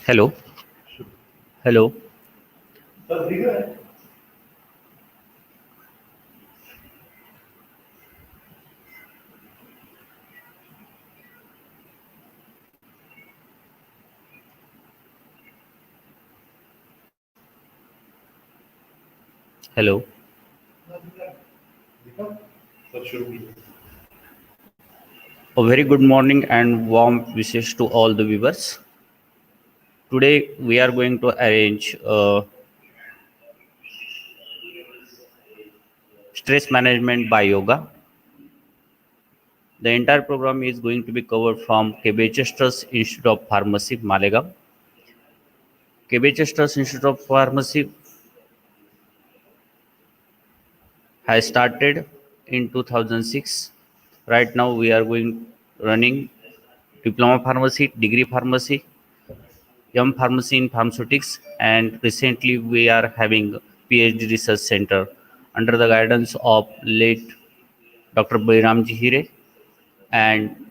Hello, hello, hello. A very good morning and warm wishes to all the viewers. Today we are going to arrange stress management by yoga. The entire program is going to be covered from KBHS Trust Institute of Pharmacy, Malegaon. KBHS Trust Institute of Pharmacy has started in 2006. Right now we are running diploma pharmacy, degree pharmacy, M Pharmacy in Pharmaceutics, and recently we are having PhD Research Center under the guidance of late Dr. Bairamji Hire, and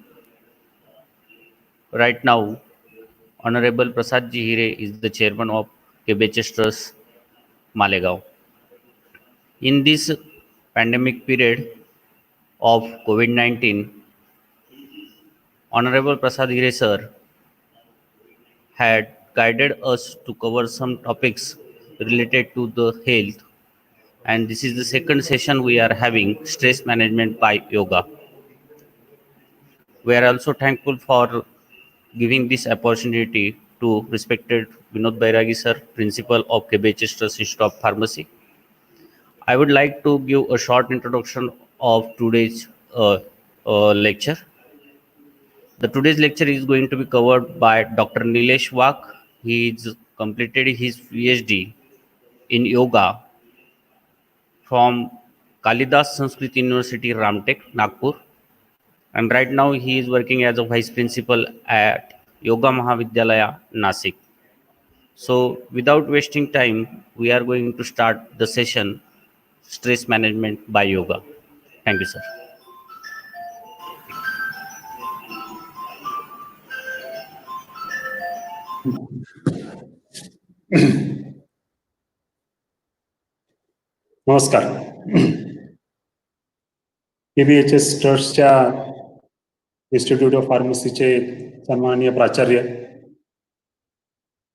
right now Honorable Prasad Ji Hire is the chairman of KBHS Trust Malegaon. In this pandemic period of COVID-19, Honorable Prasad Hire sir had guided us to cover some topics related to the health, and this is the second session we are having stress management by yoga. We are also thankful for giving this opportunity to respected Vinod Bairagi sir, principal of KBHS Trust Institute of Pharmacy. I would like to give a short introduction of today's lecture. The today's lecture is going to be covered by Dr. Nilesh Wak. He is completed his PhD in yoga from Kalidas Sanskrit University, Ramtek, Nagpur, and right now he is working as a vice principal at Yoga Mahavidyalaya, Nasik. So without wasting time, we are going to start the session stress management by yoga. Thank you, sir. नमस्कार. KBHS ट्रस्टच्या institute of फार्मसीचे सन्माननीय प्राचार्य,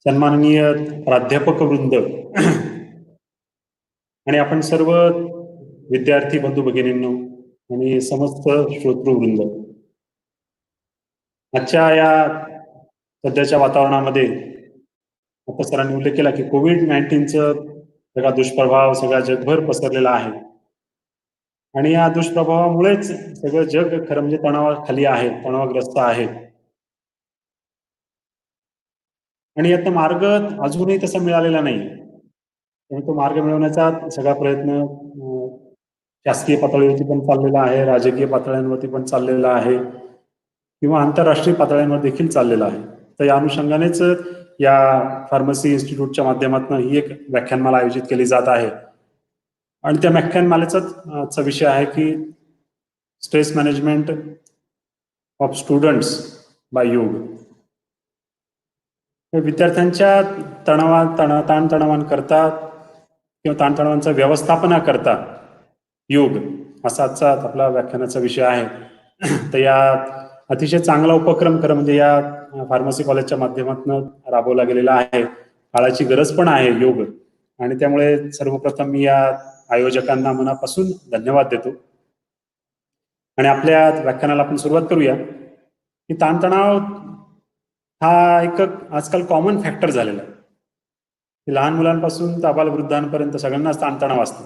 सन्माननीय प्राध्यापक वृंद आणि आपण सर्व विद्यार्थी बंधू भगिनींनो आणि समस्त श्रोतृवृंद, आजच्या या सध्याच्या वातावरणामध्ये आता सरांनी उल्लेख केला की कोविड-19चं सगळा दुष्प्रभाव सगळ्या जगभर पसरलेला आहे आणि या दुष्प्रभावामुळेच सगळं जग खरं म्हणजे तणावाखाली आहे, तणावग्रस्त आहे. आणि याचा मार्ग अजूनही तसा मिळालेला नाही. आणि तो मार्ग मिळवण्याचा सगळा प्रयत्न शासकीय पातळीवरती पण चाललेला आहे, राजकीय पातळ्यांवरती पण चाललेला आहे किंवा आंतरराष्ट्रीय पातळ्यांवर देखील चाललेला आहे. तर या अनुषंगानेच या फार्मसी इन्स्टिट्यूटच्या माध्यमातून ही एक व्याख्यानमाला आयोजित केली जात आहे आणि त्या व्याख्यानमालेचाच विषय आहे की stress management of students by yoga. विद्यार्थ्यांच्या ताणतणावांकरता किंवा ताणतणावांचा व्यवस्थापनाकरता योग असा आजचा आपला व्याख्यानाचा विषय आहे. तर या अतिशय चांगला उपक्रम खरं म्हणजे या फार्मसी कॉलेजच्या माध्यमातून राबवला गेलेला आहे. काळाची गरज पण आहे योग, आणि त्यामुळे सर्वप्रथम मी या आयोजकांना मनापासून धन्यवाद देतो. आणि आपल्या व्याख्यानाला आपण सुरुवात करूया की ताणतणाव हा एक आजकाल कॉमन फॅक्टर झालेला आहे. लहान मुलांपासून तर आबालवृद्धांपर्यंत सगळ्यांनाच ताणतणाव असतात.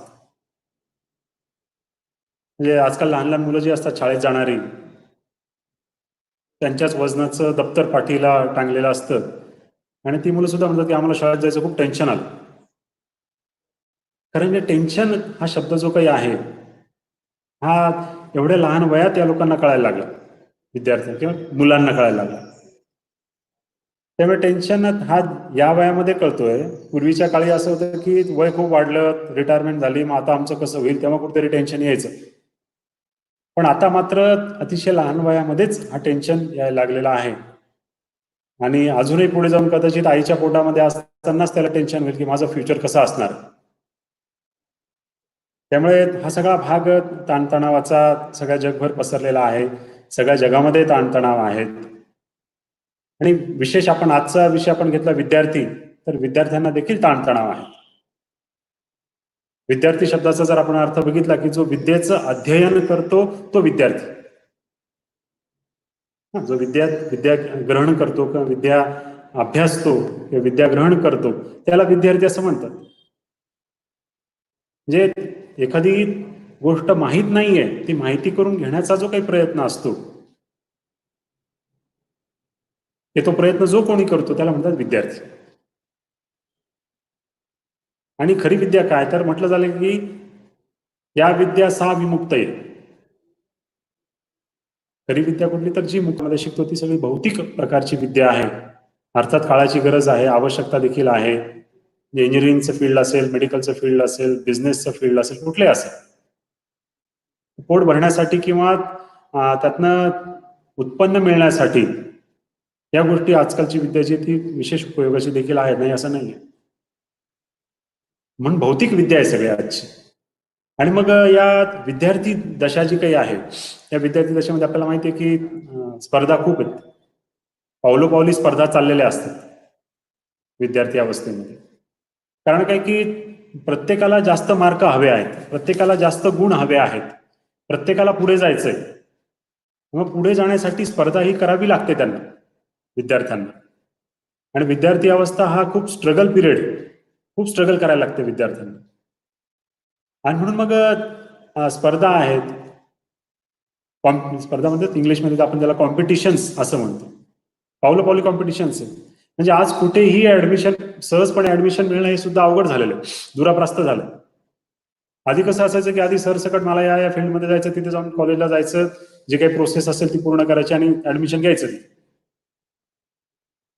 म्हणजे आजकाल लहान लहान मुलं जी असतात शाळेत जाणारी, त्यांच्याच वजनाचं दप्तर पाठीला टांगलेलं असतं आणि ती मुलं सुद्धा म्हणतात की आम्हाला शाळेत जायचं खूप टेन्शन आलं. कारण म्हणजे टेन्शन हा शब्द जो काही आहे हा एवढ्या लहान वयात या लोकांना कळायला लागला, विद्यार्थी किंवा मुलांना कळायला लागला. त्यामुळे टेन्शन हा या वयामध्ये कळतोय. पूर्वीच्या काळी असं होतं की वय खूप वाढलं, रिटायरमेंट झाली, मग आता आमचं कसं होईल, तेव्हा कुठेतरी टेन्शन यायचं. पण आता मात्र अतिशय लहान वयामध्येच हा टेन्शन यायला लागलेला आहे. आणि अजूनही पुढे जाऊन कदाचित आईच्या पोटामध्ये असतानाच त्याला टेन्शन होईल की माझं फ्युचर कसं असणार. त्यामुळे हा सगळा भाग ताणतणावाचा सगळ्या जगभर पसरलेला आहे. सगळ्या जगामध्ये ताणतणाव आहेत. आणि विशेष आपण आजचा विषय आपण घेतला विद्यार्थी, तर विद्यार्थ्यांना देखील ताणतणाव आहे. विद्यार्थी शब्दाचा जर आपण अर्थ बघितला की जो विद्येचं अध्ययन करतो तो विद्यार्थी. जो विद्या ग्रहण करतो किंवा विद्या अभ्यासतो किंवा विद्या ग्रहण करतो त्याला विद्यार्थी असं म्हणतात. म्हणजे एखादी गोष्ट माहीत नाहीये ती माहिती करून घेण्याचा जो काही प्रयत्न असतो तो प्रयत्न जो कोणी करतो त्याला म्हणतात विद्यार्थी. आणि खरी विद्या काय तर म्हटलं झालं की या विद्या सा विमुक्त आहे. खरी विद्या कुठली तर जी मुखामध्ये शिकतो ती सगळी भौतिक प्रकारची विद्या आहे. अर्थात काळाची गरज आहे, आवश्यकता देखील आहे. इंजिनिअरिंगचं फील्ड असेल, मेडिकलचं फील्ड असेल, बिझनेसचं फील्ड असेल, कुठले असेल, पोट भरण्यासाठी किंवा त्यातनं उत्पन्न मिळण्यासाठी या गोष्टी आजकालची विद्या जी ती विशेष उपयोगाची देखील आहे, नाही असं नाहीये. म्हणून भौतिक विद्या आहे सगळ्या आजची. आणि मग या विद्यार्थी दशा जी काही आहे त्या विद्यार्थी दशेमध्ये आपल्याला माहिती आहे की स्पर्धा खूप आहेत. पावलोपावली स्पर्धा चाललेल्या असतात विद्यार्थी अवस्थेमध्ये. कारण काय की प्रत्येकाला जास्त मार्क हवे आहेत, प्रत्येकाला जास्त गुण हवे आहेत, प्रत्येकाला पुढे जायचंय. मग पुढे जाण्यासाठी स्पर्धा ही करावी लागते त्यांना, विद्यार्थ्यांना. आणि विद्यार्थी अवस्था हा खूप स्ट्रगल पिरियड, खूप स्ट्रगल करायला लागते विद्यार्थ्यांना. आणि म्हणून मग स्पर्धा आहेत. स्पर्धा म्हणतात इंग्लिशमध्ये आपण त्याला कॉम्पिटिशन्स असं म्हणतो. पावलोपावली कॉम्पिटिशन्स आहे. म्हणजे आज कुठेही ऍडमिशन, सहजपणे ऍडमिशन मिळणं हे सुद्धा अवघड झालेलं, दुराप्रस्त झालं. आधी कसं असायचं की आधी सरसकट मला या फील्डमध्ये जायचं, तिथे जाऊन कॉलेजला जायचं, जे काही प्रोसेस असेल ती पूर्ण करायची आणि ऍडमिशन घ्यायचं.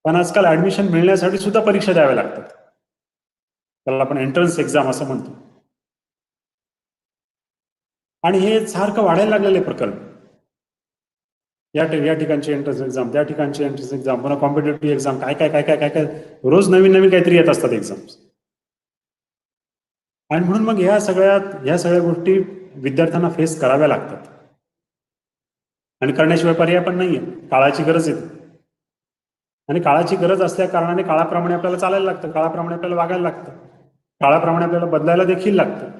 पण आजकाल ऍडमिशन मिळण्यासाठी सुद्धा परीक्षा द्याव्या लागतात. त्याला आपण एंट्रन्स एक्झाम असं म्हणतो. आणि हे सारखं वाढायला लागलेलं प्रकरण. या ठिकाणची एंट्रन्स एक्झाम, त्या ठिकाणची एंट्रन्स एक्झाम, पुन्हा कॉम्पिटेटिव्ह एक्झाम, काय काय काय काय काय काय रोज नवीन नवीन काहीतरी येत असतात एक्झाम्स. आणि म्हणून मग ह्या सगळ्या गोष्टी विद्यार्थ्यांना फेस कराव्या लागतात. आणि करण्याशिवाय पर्याय पण नाहीये, काळाची गरज आहे. आणि काळाची गरज असल्या कारणाने काळाप्रमाणे आपल्याला चालायला लागतं, काळाप्रमाणे आपल्याला वागायला लागतं, काळाप्रमाणे आपल्याला बदलायला देखील लागतं.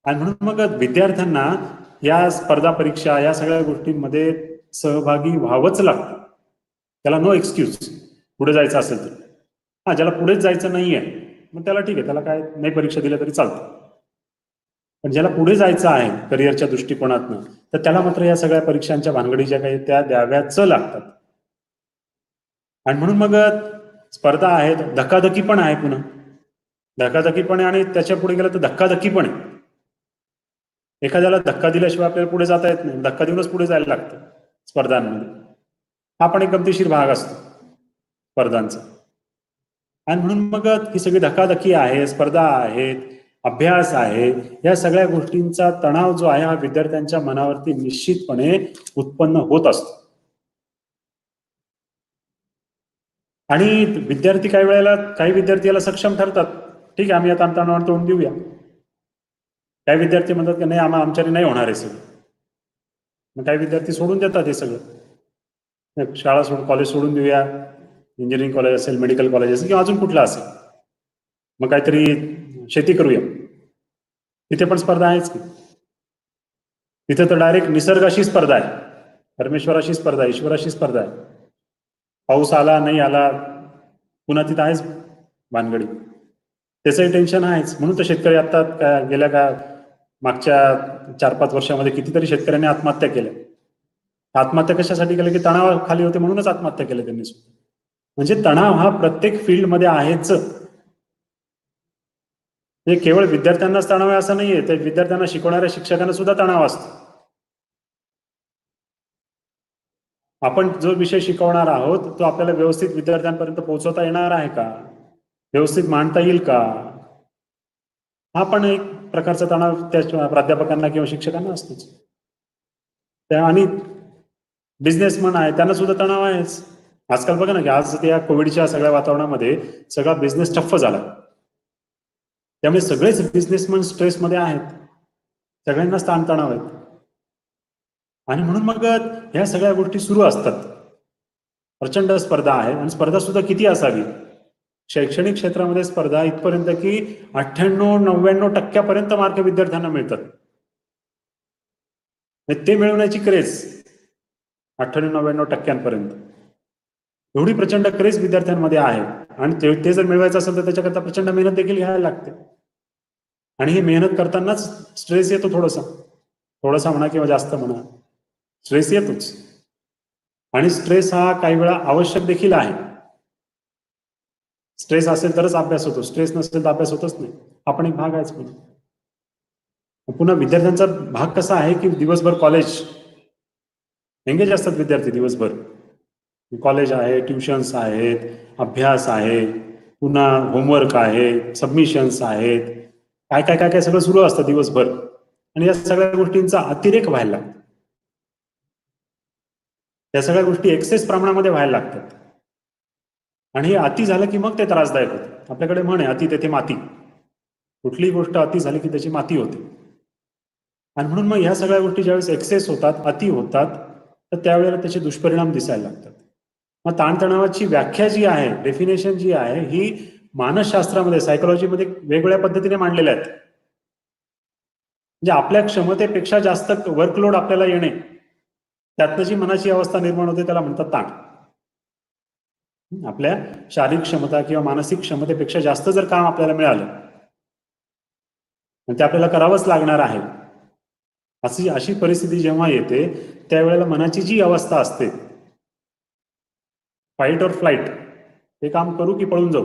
आणि म्हणून मग विद्यार्थ्यांना या स्पर्धा परीक्षा या सगळ्या गोष्टींमध्ये सहभागी व्हावंच लागतं. त्याला नो एक्सक्यूज. पुढे जायचं असेल तर. ज्याला पुढेच जायचं नाहीये मग त्याला ठीक आहे, त्याला काय नाही परीक्षा दिल्या तरी चालतं. पण ज्याला पुढे जायचं आहे करिअरच्या दृष्टिकोनातनं तर त्याला मात्र या सगळ्या परीक्षांच्या भानगडी ज्या काही त्या द्याव्याच लागतात. आणि म्हणून मग स्पर्धा आहेत, धकाधकी पण आहे, पुन्हा धकाधकी पण आहे आणि त्याच्या पुढे गेलं तर धक्काधक्की पण आहे. एखाद्याला धक्का दिल्याशिवाय आपल्याला पुढे जाता येत नाही, धक्का देऊनच पुढे जायला लागतं स्पर्धांमध्ये. हा पण एक गमतीशीर भाग असतो स्पर्धांचा. आणि म्हणून मग ही सगळी धकाधकी आहे, स्पर्धा आहेत, अभ्यास आहे, या सगळ्या गोष्टींचा तणाव जो आहे हा विद्यार्थ्यांच्या मनावरती निश्चितपणे उत्पन्न होत असतो. आणि विद्यार्थी काही विद्यार्थी याला सक्षम ठरतात. ठीक आहे, आम्ही या ताणतणावावर तोंड देऊया. काही विद्यार्थी म्हणतात की नाही, आमच्याने नाही होणार आहे सगळं. मग काही विद्यार्थी सोडून देतात हे सगळं, शाळा सोडून, कॉलेज सोडून देऊया, इंजिनिअरिंग कॉलेज असेल, मेडिकल कॉलेज असेल किंवा अजून कुठलं असेल, मग काहीतरी शेती करूया. तिथे पण स्पर्धा आहेच की. तिथे तर डायरेक्ट निसर्गाशी स्पर्धा आहे, परमेश्वराशी स्पर्धा आहे, ईश्वराशी स्पर्धा आहे. पाऊस आला नाही आला पुन्हा तिथं आहेच भानगडी, त्याचंही टेन्शन आहेच. म्हणून तर शेतकरी आता गेल्या मागच्या 4-5 वर्षामध्ये कितीतरी शेतकऱ्यांनी आत्महत्या केल्या. आत्महत्या कशासाठी केल्या की तणाव खाली होते म्हणूनच आत्महत्या केल्या त्यांनी. म्हणजे तणाव हा प्रत्येक फील्डमध्ये आहेच. हे केवळ विद्यार्थ्यांनाच तणाव आहे असं नाहीये, तर विद्यार्थ्यांना शिकवणाऱ्या शिक्षकांना सुद्धा तणाव असतो. आपण जो विषय शिकवणार आहोत तो आपल्याला व्यवस्थित विद्यार्थ्यांपर्यंत पोहोचवता येणार आहे का, व्यवस्थित मांडता येईल का, हा पण एक प्रकारचा तणाव त्या प्राध्यापकांना किंवा शिक्षकांना असतोच. त्या आणि बिझनेसमन आहे त्यांना सुद्धा तणाव आहेच. आजकाल बघा ना की आज त्या कोविडच्या सगळ्या वातावरणामध्ये सगळा बिझनेस टफ झाला, त्यामुळे सगळेच बिझनेसमन स्ट्रेसमध्ये आहेत, सगळ्यांनाच ताणतणाव आहेत. आणि म्हणून मग ह्या सगळ्या गोष्टी सुरू असतात. प्रचंड स्पर्धा आहे आणि स्पर्धा सुद्धा किती असावी. शैक्षणिक क्षेत्रामध्ये स्पर्धा इथपर्यंत की 98-99% मार्क विद्यार्थ्यांना मिळतात. ते मिळवण्याची क्रेज 98-99% एवढी प्रचंड क्रेज विद्यार्थ्यांमध्ये आहे. आणि ते जर मिळवायचं असेल तर त्याच्याकरता प्रचंड मेहनत देखील घ्यायला लागते. आणि ही मेहनत करतानाच स्ट्रेस येतो, थोडासा म्हणा किंवा जास्त म्हणा, स्ट्रेस येतोच. आणि स्ट्रेस हा काही वेळा आवश्यक देखील आहे. स्ट्रेस असेल तरच अभ्यास होतो, स्ट्रेस नसेल तर अभ्यास होतच नाही. आपण एक भाग आहेच. पुन्हा विद्यार्थ्यांचा भाग कसा आहे की दिवसभर कॉलेज एंगेज असतात विद्यार्थी, दिवसभर कॉलेज आहे, ट्युशन्स आहेत, अभ्यास आहे, पुन्हा होमवर्क आहे, सबमिशन्स आहेत, काय काय काय काय सगळं सुरू असतं दिवसभर. आणि या सगळ्या गोष्टींचा अतिरेक व्हायला लागतो. या सगळ्या गोष्टी एक्सेस प्रमाणामध्ये व्हायला लागतात. आणि हे अति झालं की मग ते त्रासदायक होतं. आपल्याकडे म्हण आहे, अति तेथे माती. कुठलीही गोष्ट अति झाली की त्याची माती होते. आणि म्हणून मग ह्या सगळ्या गोष्टी ज्यावेळेस एक्सेस होतात, अति होतात, तर त्यावेळेला त्याचे दुष्परिणाम दिसायला लागतात. मग ताणतणावाची व्याख्या जी आहे, डेफिनेशन जी आहे, ही मानसशास्त्रामध्ये, सायकोलॉजीमध्ये वेगवेगळ्या पद्धतीने मांडलेल्या आहेत. म्हणजे आपल्या क्षमतेपेक्षा जास्त वर्कलोड आपल्याला येणे, त्यातनं जी मनाची अवस्था निर्माण होते त्याला म्हणतात ताण. आपल्या शारीरिक क्षमता किंवा मानसिक क्षमतेपेक्षा जास्त जर काम आपल्याला मिळालं आणि ते आपल्याला करावंच लागणार आहे, अशी परिस्थिती जेव्हा येते त्यावेळेला मनाची जी अवस्था असते, फाईट और फ्लाईट, हे काम करू की पळून जाऊ.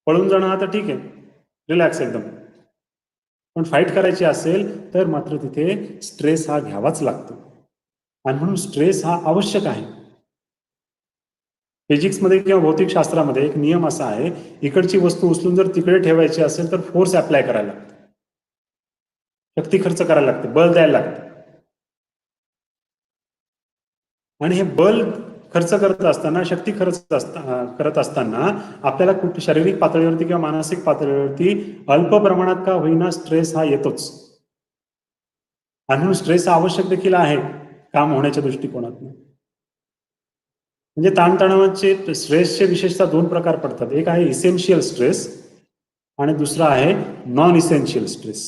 पळून जाणं आता ठीक आहे, रिलॅक्स एकदम. पण फाईट करायची असेल तर मात्र तिथे स्ट्रेस हा घ्यावाच लागतो. आणि म्हणून स्ट्रेस हा आवश्यक आहे. फिजिक्समध्ये किंवा भौतिकशास्त्रामध्ये एक नियम असा आहे, इकडची वस्तू उचलून जर तिकडे ठेवायची असेल तर फोर्स अप्लाय करायला लागतो, शक्ती खर्च करायला लागते, बल द्यायला लागते. आणि हे बल खर्च करत असताना, शक्ती करत असताना आपल्याला कुठे शारीरिक पातळीवरती किंवा मानसिक पातळीवरती अल्प प्रमाणात का होईना स्ट्रेस हा येतोच. आणि म्हणून स्ट्रेस हा आवश्यक देखील आहे काम होण्याच्या दृष्टिकोनातून. म्हणजे ताणतणावाचे, स्ट्रेसचे विशेषतः 2 प्रकार पडतात. एक आहे इसेन्शियल स्ट्रेस आणि दुसरा आहे नॉन इसेन्शियल स्ट्रेस.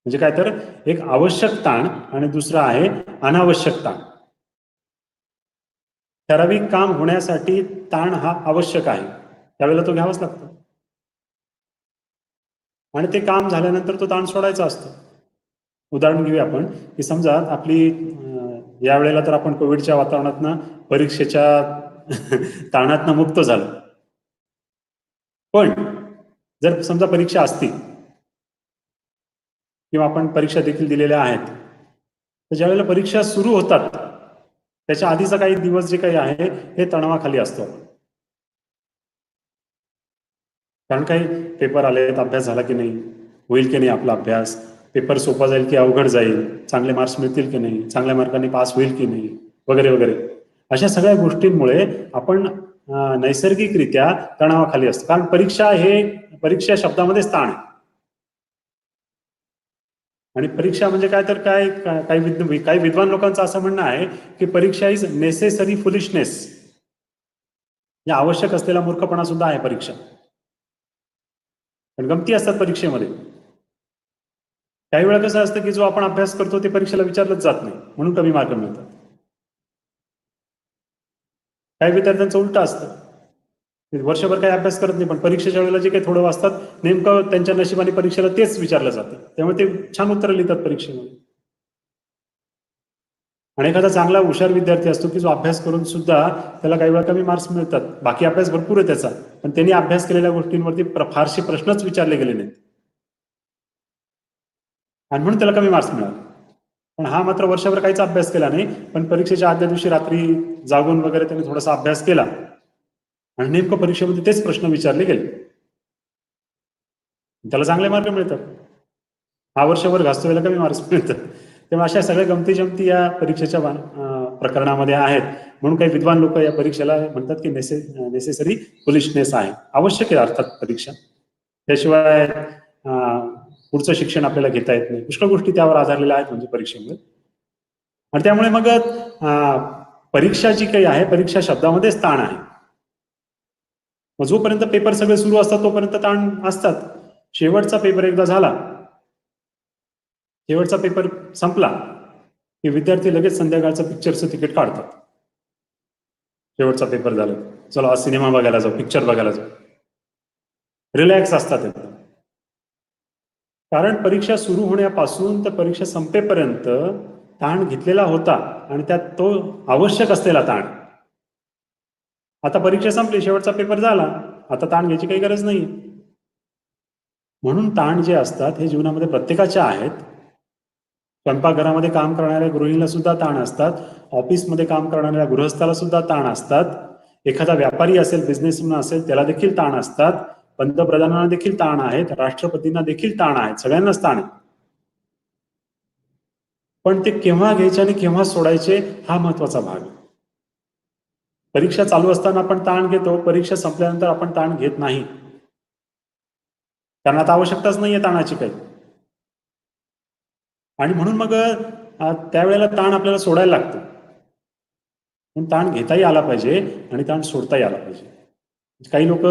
म्हणजे काय तर एक आवश्यक ताण आणि दुसरा आहे अनावश्यक ताण. ठराविक काम होण्यासाठी ताण हा आवश्यक आहे, त्यावेळेला तो घ्यावाच लागतो. आणि ते काम झाल्यानंतर तो ताण सोडायचा असतो. उदाहरण घेऊया आपण की समजा आपली यावेळेला तर आपण कोविडच्या वातावरणातनं परीक्षेच्या ताणातनं मुक्त झालो. पण जर समजा परीक्षा असती किंवा आपण परीक्षा देखील दिलेल्या आहेत, तर ज्यावेळेला परीक्षा सुरू होतात त्याच्या आधीचा काही दिवस जे काही आहे हे तणावाखाली असतो. कारण काही पेपर आले, अभ्यास झाला की नाही, होईल की नाही आपला अभ्यास, पेपर सोपा जाईल की अवघड जाईल, चांगले मार्क्स मिळतील की नाही, चांगल्या मार्कांनी पास होईल की नाही, वगैरे वगैरे. अशा सगळ्या गोष्टींमुळे आपण नैसर्गिकरित्या तणावाखाली असतो. कारण परीक्षा शब्दामध्येच ताण आहे. आणि परीक्षा म्हणजे काय तर काही विद्वान लोकांचं असं म्हणणं आहे की परीक्षा इज नेसेसरी फुलिशनेस, या आवश्यक असलेला मूर्खपणा सुद्धा आहे परीक्षा. पण गमती असतात परीक्षेमध्ये. काही वेळा कसं असतं की जो आपण अभ्यास करतो ते परीक्षेला विचारलंच जात नाही, म्हणून कमी मार्क मिळतात. काही विद्यार्थ्यांचं उलट असतं, वर्षभर काही अभ्यास करत नाही पण परीक्षेच्या वेळेला जे काही थोडं वाचतात नेमकं त्यांच्या नशिबाने परीक्षेला तेच विचारलं जातं, त्यामुळे ते छान उत्तरं लिहितात परीक्षेमध्ये. आणि एखादा चांगला हुशार विद्यार्थी असतो की जो अभ्यास करून सुद्धा त्याला काही वेळा कमी मार्क्स मिळतात. बाकी अभ्यास भरपूर आहे त्याचा, पण त्यांनी अभ्यास केलेल्या गोष्टींवरती फारसे प्रश्नच विचारले गेले नाहीत आणि म्हणून त्याला कमी मार्क्स मिळाले. पण हा मात्र वर्षभर काहीच अभ्यास केला नाही, पण परीक्षेच्या आदल्या दिवशी रात्री जागून वगैरे त्यांनी थोडासा अभ्यास केला आणि नेमकं परीक्षेमध्ये तेच प्रश्न विचारले गेले, त्याला चांगले मार्क मिळतात. हा वर्षभर घासतो, कमी मार्क्स मिळतात. तेव्हा अशा सगळ्या गमती जमती या परीक्षेच्या प्रकरणामध्ये आहेत, म्हणून काही विद्वान लोक या परीक्षेला म्हणतात की नेसेसरी फुलिशनेस आहे. आवश्यक आहे अर्थात परीक्षा, त्याशिवाय पुढचं शिक्षण आपल्याला घेता येत नाही. पुष्कळ गोष्टी त्यावर आधारलेल्या आहेत म्हणजे परीक्षेमुळे. आणि त्यामुळे मग परीक्षा जी काही आहे, परीक्षा शब्दामध्येच ताण आहे. मग जोपर्यंत पेपर सगळे सुरू असतात तोपर्यंत ताण असतात. शेवटचा पेपर एकदा झाला, शेवटचा पेपर संपला की विद्यार्थी लगेच संध्याकाळचं पिक्चरचं तिकीट काढतात. शेवटचा पेपर झाला, चला आज सिनेमा बघायला जाऊ, पिक्चर बघायला जाऊ, रिलॅक्स असतात एकदम. कारण परीक्षा सुरू होण्यापासून तर परीक्षा संपेपर्यंत ताण घेतलेला होता आणि त्यात तो आवश्यक असलेला ताण. आता परीक्षा संपली, शेवटचा पेपर झाला, आता ताण घ्यायची काही गरज नाही. म्हणून ताण जे असतात हे जीवनामध्ये प्रत्येकाच्या आहेत. स्वयंपाकघरामध्ये काम करणाऱ्या गृहिणीला सुद्धा ताण असतात, ऑफिसमध्ये काम करणाऱ्या गृहस्थाला सुद्धा ताण असतात, एखादा व्यापारी असेल, बिझनेसमॅन असेल, त्याला देखील ताण असतात, पंतप्रधानांना देखील ताण आहेत, राष्ट्रपतींना देखील ताण आहेत, सगळ्यांनाच ताण आहे. पण ते केव्हा घ्यायचे आणि केव्हा सोडायचे हा महत्वाचा भाग आहे. परीक्षा चालू असताना आपण ताण घेतो, परीक्षा संपल्यानंतर आपण ताण घेत नाही, कारण आता आवश्यकताच नाहीये ताणाची काही. आणि म्हणून मग त्यावेळेला ताण आपल्याला सोडायला लागतो. पण ताण घेताही आला पाहिजे आणि ताण सोडताही आला पाहिजे. काही लोक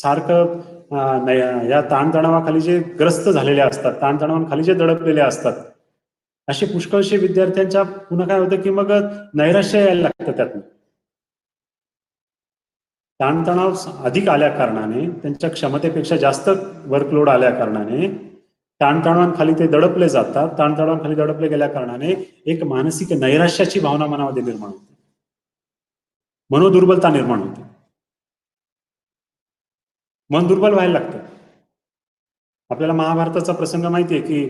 सारखं या ताणतणावाखाली जे ग्रस्त झालेले असतात, ताणतणावाखाली जे दडपलेले असतात, असे पुष्कळशे विद्यार्थ्यांच्या पुन्हा काय होतं की मग नैराश्य यायला लागतं त्यातून. ताणतणाव अधिक आल्या कारणाने, त्यांच्या क्षमतेपेक्षा जास्त वर्कलोड आल्या कारणाने ताणतणावांखाली ते दडपले जातात. ताणतणावांखाली दडपले गेल्या कारणाने एक मानसिक नैराश्याची भावना मनामध्ये निर्माण होते, मनोदुर्बलता निर्माण होते, मन दुर्बल व्हायला लागतं. आपल्याला महाभारताचा प्रसंग माहिती आहे की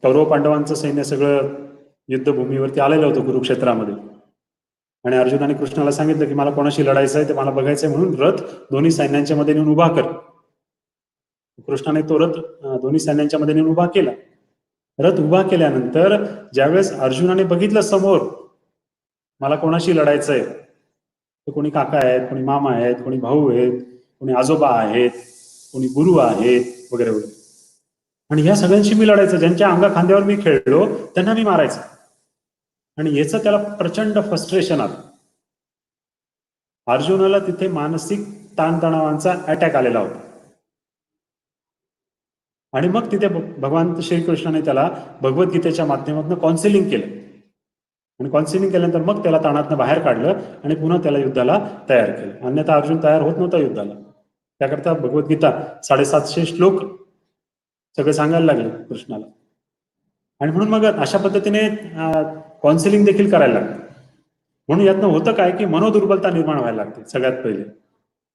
कौरव पांडवांचं सैन्य सगळं युद्धभूमीवरती आलेलं होतं कुरुक्षेत्रामध्ये, आणि अर्जुन आणि कृष्णाला सांगितलं की मला कोणाशी लढायचं आहे ते मला बघायचंय, म्हणून रथ दोन्ही सैन्यांच्या मध्ये नेऊन उभा कर. कृष्णाने तो रथ दोन्ही सैन्यांच्या मध्ये नेऊन उभा केला. रथ उभा केल्यानंतर ज्यावेळेस अर्जुनाने बघितलं समोर मला कोणाशी लढायचंय, तर कोणी काका आहेत, कोणी मामा आहेत, कोणी भाऊ आहेत, कोणी आजोबा आहेत, कोणी गुरु आहेत वगैरे वगैरे, आणि ह्या सगळ्यांशी मी लढायचं, ज्यांच्या अंगा खांद्यावर मी खेळलो त्यांना मी मारायचं. आणि याचं त्याला प्रचंड फ्रस्ट्रेशन आलं. अर्जुनाला तिथे मानसिक ताणतणावांचा अटॅक आलेला होता. आणि मग तिथे भगवान श्रीकृष्णाने त्याला भगवद्गीतेच्या माध्यमातून काउन्सिलिंग केलं, आणि काउन्सिलिंग केल्यानंतर मग त्याला ताणातनं बाहेर काढलं आणि पुन्हा त्याला युद्धाला तयार केलं. अन्यथा अर्जुन तयार होत नव्हता युद्धाला. त्याकरता भगवद्गीता 750 श्लोक सगळे सांगायला लागले कृष्णाला. आणि म्हणून मग अशा पद्धतीने काउन्सिलिंग देखील करायला लागतं. म्हणून यातनं होतं काय की मनोदुर्बलता निर्माण व्हायला लागते सगळ्यात पहिले.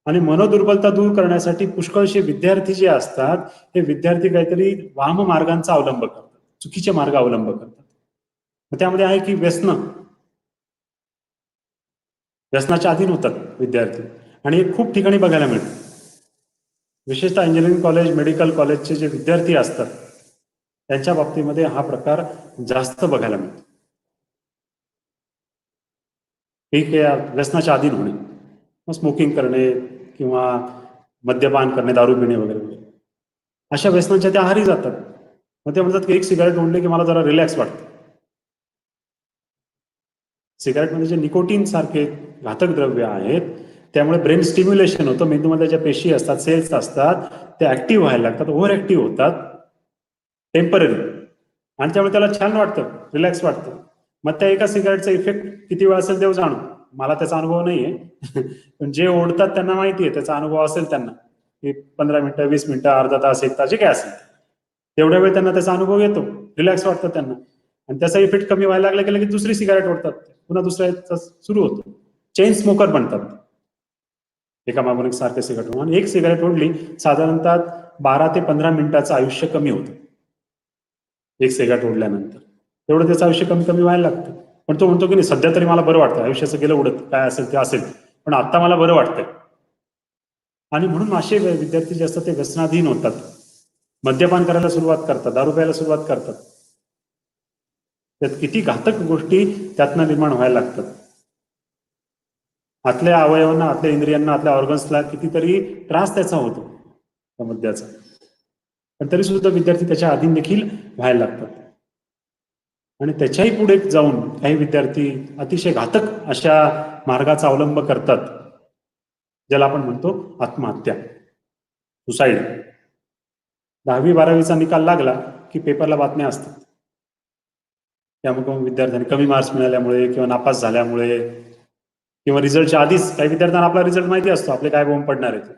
आणि मनोदुर्बलता दूर करण्यासाठी पुष्कळशे विद्यार्थी जे असतात हे विद्यार्थी काहीतरी वाम मार्गांचा अवलंब करतात, चुकीचे मार्ग अवलंब करतात. त्यामध्ये आहे की व्यसनाच्या अधीन होतात विद्यार्थी, आणि हे खूप ठिकाणी बघायला मिळतं. विशेषतः इंजिनिअरिंग कॉलेज, मेडिकल कॉलेजचे जे विद्यार्थी असतात त्यांच्या बाबतीमध्ये हा प्रकार जास्त बघायला मिळतो. ठीक आहे, व्यसनाच्या अधीन होणे, मग स्मोकिंग करणे किंवा मद्यपान करणे, दारू पिणे वगैरे वगैरे, अशा व्यसनांच्या त्या आहारी जातात. मग ते म्हणतात की एक सिगारेट ओढली की मला जरा रिलॅक्स वाटतं. सिगारेटमध्ये जे निकोटीन सारखे घातक द्रव्य आहेत त्यामुळे ब्रेन स्टिम्युलेशन होतं, मेंदूमध्ये ज्या पेशी असतात, सेल्स असतात, ते ऍक्टिव्ह व्हायला लागतात, ओव्हर ऍक्टिव्ह होतात टेम्पररी, आणि त्यामुळे त्याला छान वाटतं, रिलॅक्स वाटतं. मग त्या एका सिगारेटचा इफेक्ट किती वेळ असेल देव जाणो, मला त्याचा अनुभव नाहीये पण जे ओढतात त्यांना माहितीये, त्याचा अनुभव असेल त्यांना की 15 मिनिटं, 20 मिनिटं, अर्धा तास, 1 तास, जे काय असेल तेवढ्या वेळ त्यांना त्याचा अनुभव येतो, रिलॅक्स वाटतं त्यांना, आणि त्याचा इफेक्ट कमी व्हायला लागला की दुसरी सिगारेट ओढतात, पुन्हा दुसऱ्या सुरू होतो. चेन स्मोकर बनतात एका मागून एक सारखे सिगारेट, आणि एक सिगारेट ओढली साधारणतः 12 ते 15 मिनिटाचं आयुष्य कमी होतं. एक सिगारेट ओढल्यानंतर तेवढं त्याचं आयुष्य कमी कमी व्हायला लागतं. पण तो म्हणतो की नाही, सध्या तरी मला बरं वाटतं, आयुष्याचं गेलं उडत, काय असेल ते असेल, पण आता मला बरं वाटतंय. आणि म्हणून असे विद्यार्थी जे असतात ते व्यसनाधीन होतात, मद्यपान करायला सुरुवात करतात, दारू प्यायला सुरुवात करतात. त्यात किती घातक गोष्टी त्यातनं निर्माण व्हायला लागतात. आतल्या अवयवांना, आतल्या इंद्रियांना, आतल्या ऑर्गन्सला कितीतरी त्रास त्याचा होतो त्या मुद्द्याचा. पण तरी सुद्धा विद्यार्थी त्याच्या अधीन देखील व्हायला लागतात. आणि त्याच्याही पुढे जाऊन काही विद्यार्थी अतिशय घातक अशा मार्गाचा अवलंब करतात, ज्याला आपण म्हणतो आत्महत्या, सुसाईड. 10वी-12वीचा निकाल लागला की पेपरला बातम्या असतात. त्यामुळे विद्यार्थ्यांनी कमी मार्क्स मिळाल्यामुळे किंवा नापास झाल्यामुळे किंवा रिझल्टच्या आधीच, काही विद्यार्थ्यांना आपला रिझल्ट माहिती असतो, आपले काय बोंब पडणार आहे.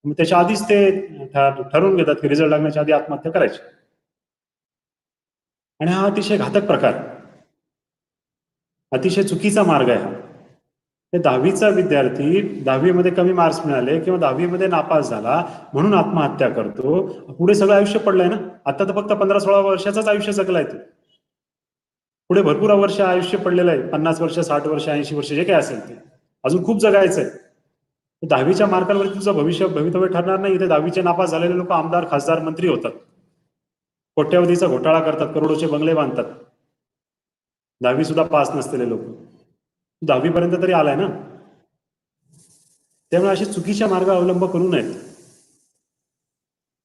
मग त्याच्या आधीच ते ठरवून घेतात की रिझल्ट लागण्याच्या आधी आत्महत्या करायची. आणि हा अतिशय घातक प्रकार, अतिशय चुकीचा मार्ग आहे हा. ते 10वीचा विद्यार्थी 10वीमध्ये कमी मार्क्स मिळाले किंवा 10वीमध्ये नापास झाला म्हणून आत्महत्या करतो. पुढे सगळं आयुष्य पडलंय ना. आता तर फक्त 15-16 वर्षाचाच आयुष्य जगलाय तो. पुढे भरपूर वर्ष आयुष्य पडलेलं आहे. 50 वर्ष, 60 वर्ष, 80 वर्ष, जे काय असेल ते अजून खूप जगायचंय. 10वीच्या मार्कांवरती तुझं भवितव्य ठरणार नाही. इथे 10वीचे नापास झालेले लोक आमदार, खासदार, मंत्री होतात, कोट्यावधीचा घोटाळा करतात, करोडोचे बंगले बांधतात. 10वी सुद्धा पास नसलेले लोक. 10वी पर्यंत तरी आलाय ना. त्यामुळे असे चुकीच्या मार्ग अवलंब करू नयेत.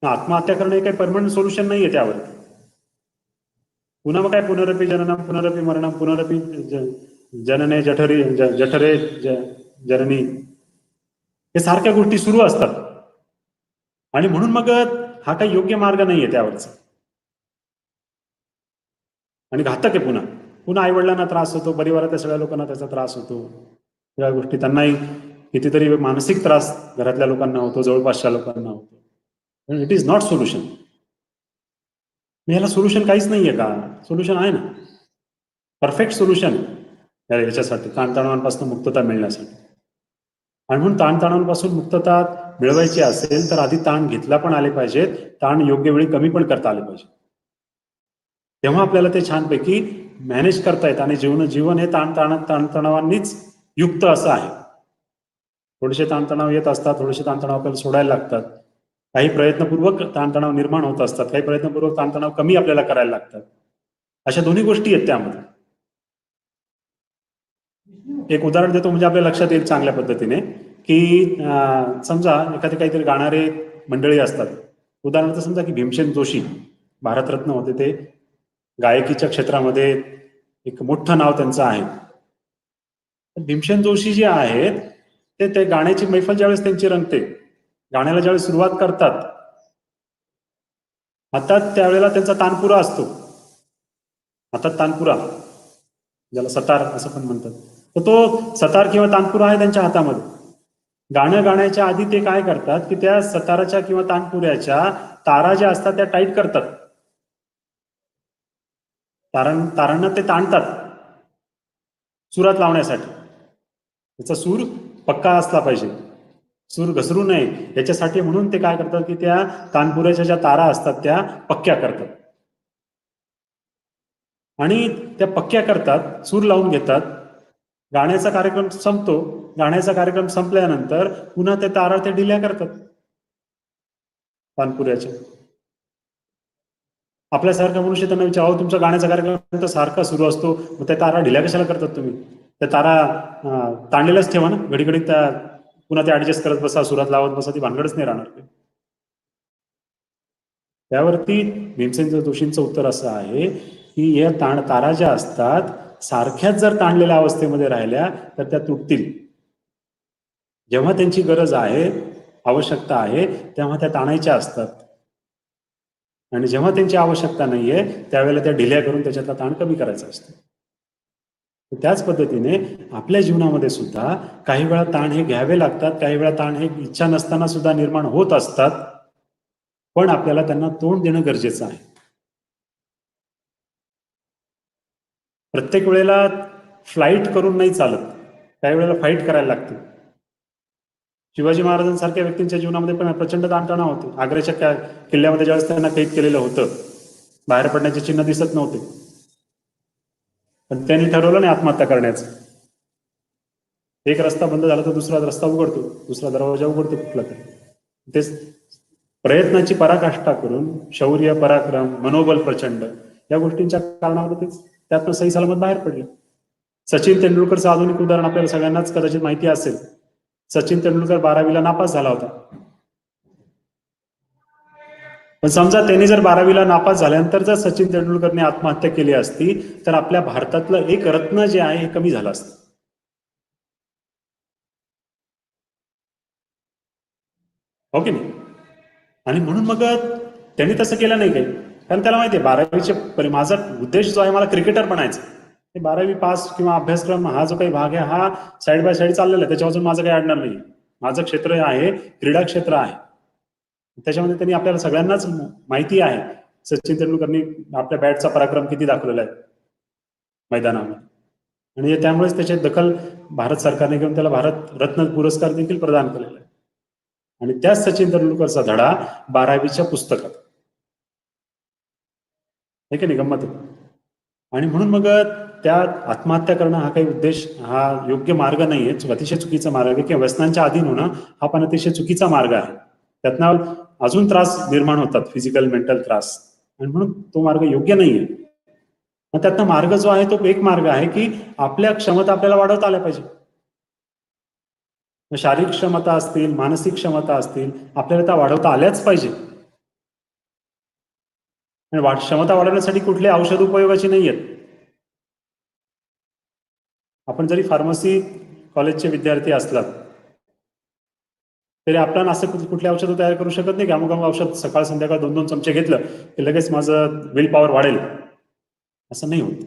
आत्महत्या करणं हे काही परमनंट सोल्युशन नाहीये त्यावर. पुन्हा मग काय पुनरपी जननम, पुनरपी मरणम, पुनरपी जनने जठरे जननी, हे सारख्या गोष्टी सुरू असतात. आणि म्हणून मग हा काही योग्य मार्ग नाहीये त्यावरचा. आणि घातक आहे. पुन्हा आई वडिलांना त्रास होतो, परिवारातल्या सगळ्या लोकांना त्याचा त्रास होतो. या गोष्टी त्यांनाही कितीतरी मानसिक त्रास घरातल्या लोकांना होतो, जवळपासच्या लोकांना होतो. It is not solution. याला सोल्युशन काहीच नाहीये का? सोल्युशन आहे ना, परफेक्ट सोल्युशन याच्यासाठी, ताणतणावांपासून मुक्तता मिळण्यासाठी. आणि म्हणून ताणतणावांपासून मुक्तता मिळवायची असेल तर आधी ताण घेतला पण आले पाहिजेत, ताण योग्य वेळी कमी पण करता आले पाहिजे. तेव्हा आपल्याला ते छानपैकी मॅनेज करता येतं. आणि जीवन हे ताणतणावांनीच युक्त असं आहे. थोडेसे ताणतणाव येत असतात, थोडेसे ताणतणाव आपल्याला सोडायला लागतात. काही प्रयत्नपूर्वक ताणतणाव निर्माण होत असतात, काही प्रयत्नपूर्वक ताणतणाव कमी आपल्याला करायला लागतात. अशा दोन्ही गोष्टी आहेत त्यामध्ये. एक उदाहरण देतो म्हणजे आपल्या लक्षात येईल चांगल्या पद्धतीने, की समजा एखादी काहीतरी गाणारे मंडळी असतात. उदाहरणार्थ समजा की भीमसेन जोशी भारतरत्न होते, ते गायकीच्या क्षेत्रामध्ये एक मोठं नाव त्यांचं आहे. भीमसेन जोशी जे आहेत ते गाण्याची मैफल ज्यावेळेस त्यांची रंगते, गाण्याला ज्यावेळेस सुरुवात करतात, आता त्यावेळेला त्यांचा तानपुरा असतो. आता तानपुरा, ज्याला सतार असं पण म्हणतात, तर तो सतार किंवा तानपुरा आहे त्यांच्या हातामध्ये. गाणं गाण्याच्या आधी ते काय करतात की त्या सताराच्या किंवा तानपुऱ्याच्या तारा ज्या असतात त्या टाईट करतात. तारांना ते ताणतात सुरात लावण्यासाठी. त्याचा सूर पक्का असला पाहिजे, सूर घसरू नये याच्यासाठी. म्हणून ते काय करतात की त्या तानपुऱ्याच्या ज्या तारा असतात त्या पक्क्या करतात. आणि त्या पक्क्या करतात, सूर लावून घेतात. गाण्याचा कार्यक्रम संपतो. गाण्याचा कार्यक्रम संपल्यानंतर पुन्हा ते तारा ते ढिल्या करतात तानपुऱ्याच्या. आपल्यासारखा मनुष्य त्यांना विचारावं, तुमचा गाण्याचा कार्यक्रम तर सारखा सुरू असतो, मग त्या तारा ढिल्या कशाला करतात तुम्ही? त्या तारा ताणलेलाच ठेवा ना. घडी त्या पुन्हा ते ऍडजस्ट करत बसा, सुरात लावत बसा, ती भानगडच नाही राहणार. त्यावरती भीमसेन जोशींचं उत्तर असं आहे की या तारा ज्या असतात सारख्याच जर ताणलेल्या अवस्थेमध्ये राहिल्या तर त्या तुटतील. जेव्हा त्यांची गरज आहे, आवश्यकता आहे, तेव्हा त्या ताणायच्या असतात. आणि जेव्हा त्यांची आवश्यकता नाहीये त्यावेळेला त्या ढिल्या करून त्याच्यातला ताण कमी करायचा असतो. त्याच पद्धतीने आपल्या जीवनामध्ये सुद्धा काही वेळा ताण हे घ्यावे लागतात, काही वेळा ताण हे इच्छा नसताना सुद्धा निर्माण होत असतात. पण आपल्याला त्यांना तोंड देणं गरजेचं आहे. प्रत्येक वेळेला फ्लाईट करून नाही चालत, काही वेळेला फाईट करायला लागते. शिवाजी महाराजांसारख्या व्यक्तींच्या जीवनामध्ये पण प्रचंड ताणतणाव होते. आग्र्याच्या किल्ल्यामध्ये ज्यावेळेस त्यांना कैद केलेलं होतं, बाहेर पडण्याचे चिन्ह दिसत नव्हते, पण त्यांनी ठरवलं नाही आत्महत्या करण्याचं. एक रस्ता बंद झाला तर दुसरा रस्ता उघडतो, दुसरा दरवाजा उघडतो कुठला तरी. तेच प्रयत्नाची पराकाष्ठा करून शौर्य, पराक्रम, मनोबल प्रचंड या गोष्टींच्या कारणावर तेच त्यातनं सही सलामत बाहेर पडले. सचिन तेंडुलकरचं आधुनिक उदाहरण आपल्याला सगळ्यांनाच कदाचित माहिती असेल. सचिन तेंडुलकर 12वीला नापास झाला होता. पण समजा त्यांनी जर 12वीला नापास झाल्यानंतर जर सचिन तेंडुलकरने आत्महत्या केली असती तर आपल्या भारतातलं एक रत्न जे आहे हे कमी झालं असतं. हो की नाही? आणि म्हणून मग त्यांनी तसं केलं नाही काही, कारण त्याला माहिती आहे 12वीचे माझा उद्देश जो आहे मला क्रिकेटर बनायचं. 12वी पास किंवा अभ्यासक्रम हा जो काही भाग आहे हा साईड बाय साईड चाललेला आहे, त्याच्यापासून माझं काही अडणार नाही. माझं क्षेत्र आहे क्रीडा क्षेत्र आहे. त्याच्यामध्ये त्यांनी आपल्याला सगळ्यांनाच माहिती आहे सचिन तेंडुलकरनी आपल्या बॅटचा पराक्रम किती दाखवलेला आहे मैदानावर. आणि त्यामुळेच त्याची दखल भारत सरकारने घेऊन त्याला भारत रत्न पुरस्कार देखील प्रदान केलेला आहे. आणि त्याच सचिन तेंडुलकरचा धडा 12वीच्या पुस्तकात. हे की नाही गंमत आहे. आणि म्हणून मग त्या आत्महत्या करणं हा काही उद्देश हा योग्य मार्ग नाहीये, अतिशय चुकीचा मार्ग आहे. किंवा व्यसनांच्या अधीन होणं हा पण अतिशय चुकीचा मार्ग आहे. त्यातनं अजून त्रास निर्माण होतात, फिजिकल मेंटल त्रास. आणि म्हणून तो मार्ग योग्य नाहीये. मग त्यातनं मार्ग जो आहे तो एक मार्ग आहे की आपल्या क्षमता आपल्याला वाढवता आल्या पाहिजे. शारीरिक क्षमता असतील, मानसिक क्षमता असतील, आपल्याला त्या वाढवता आल्याच पाहिजे. क्षमता वाढवण्यासाठी कुठले औषध उपयोगाची नाही आहेत. आपण जरी फार्मसी कॉलेजचे विद्यार्थी असलात तरी आपल्याला असं कुठले औषधं तयार करू शकत नाही की अमुक औषध सकाळ संध्याकाळ 2-2 चमचे घेतलं की लगेच माझं विल पॉवर वाढेल, असं नाही होत.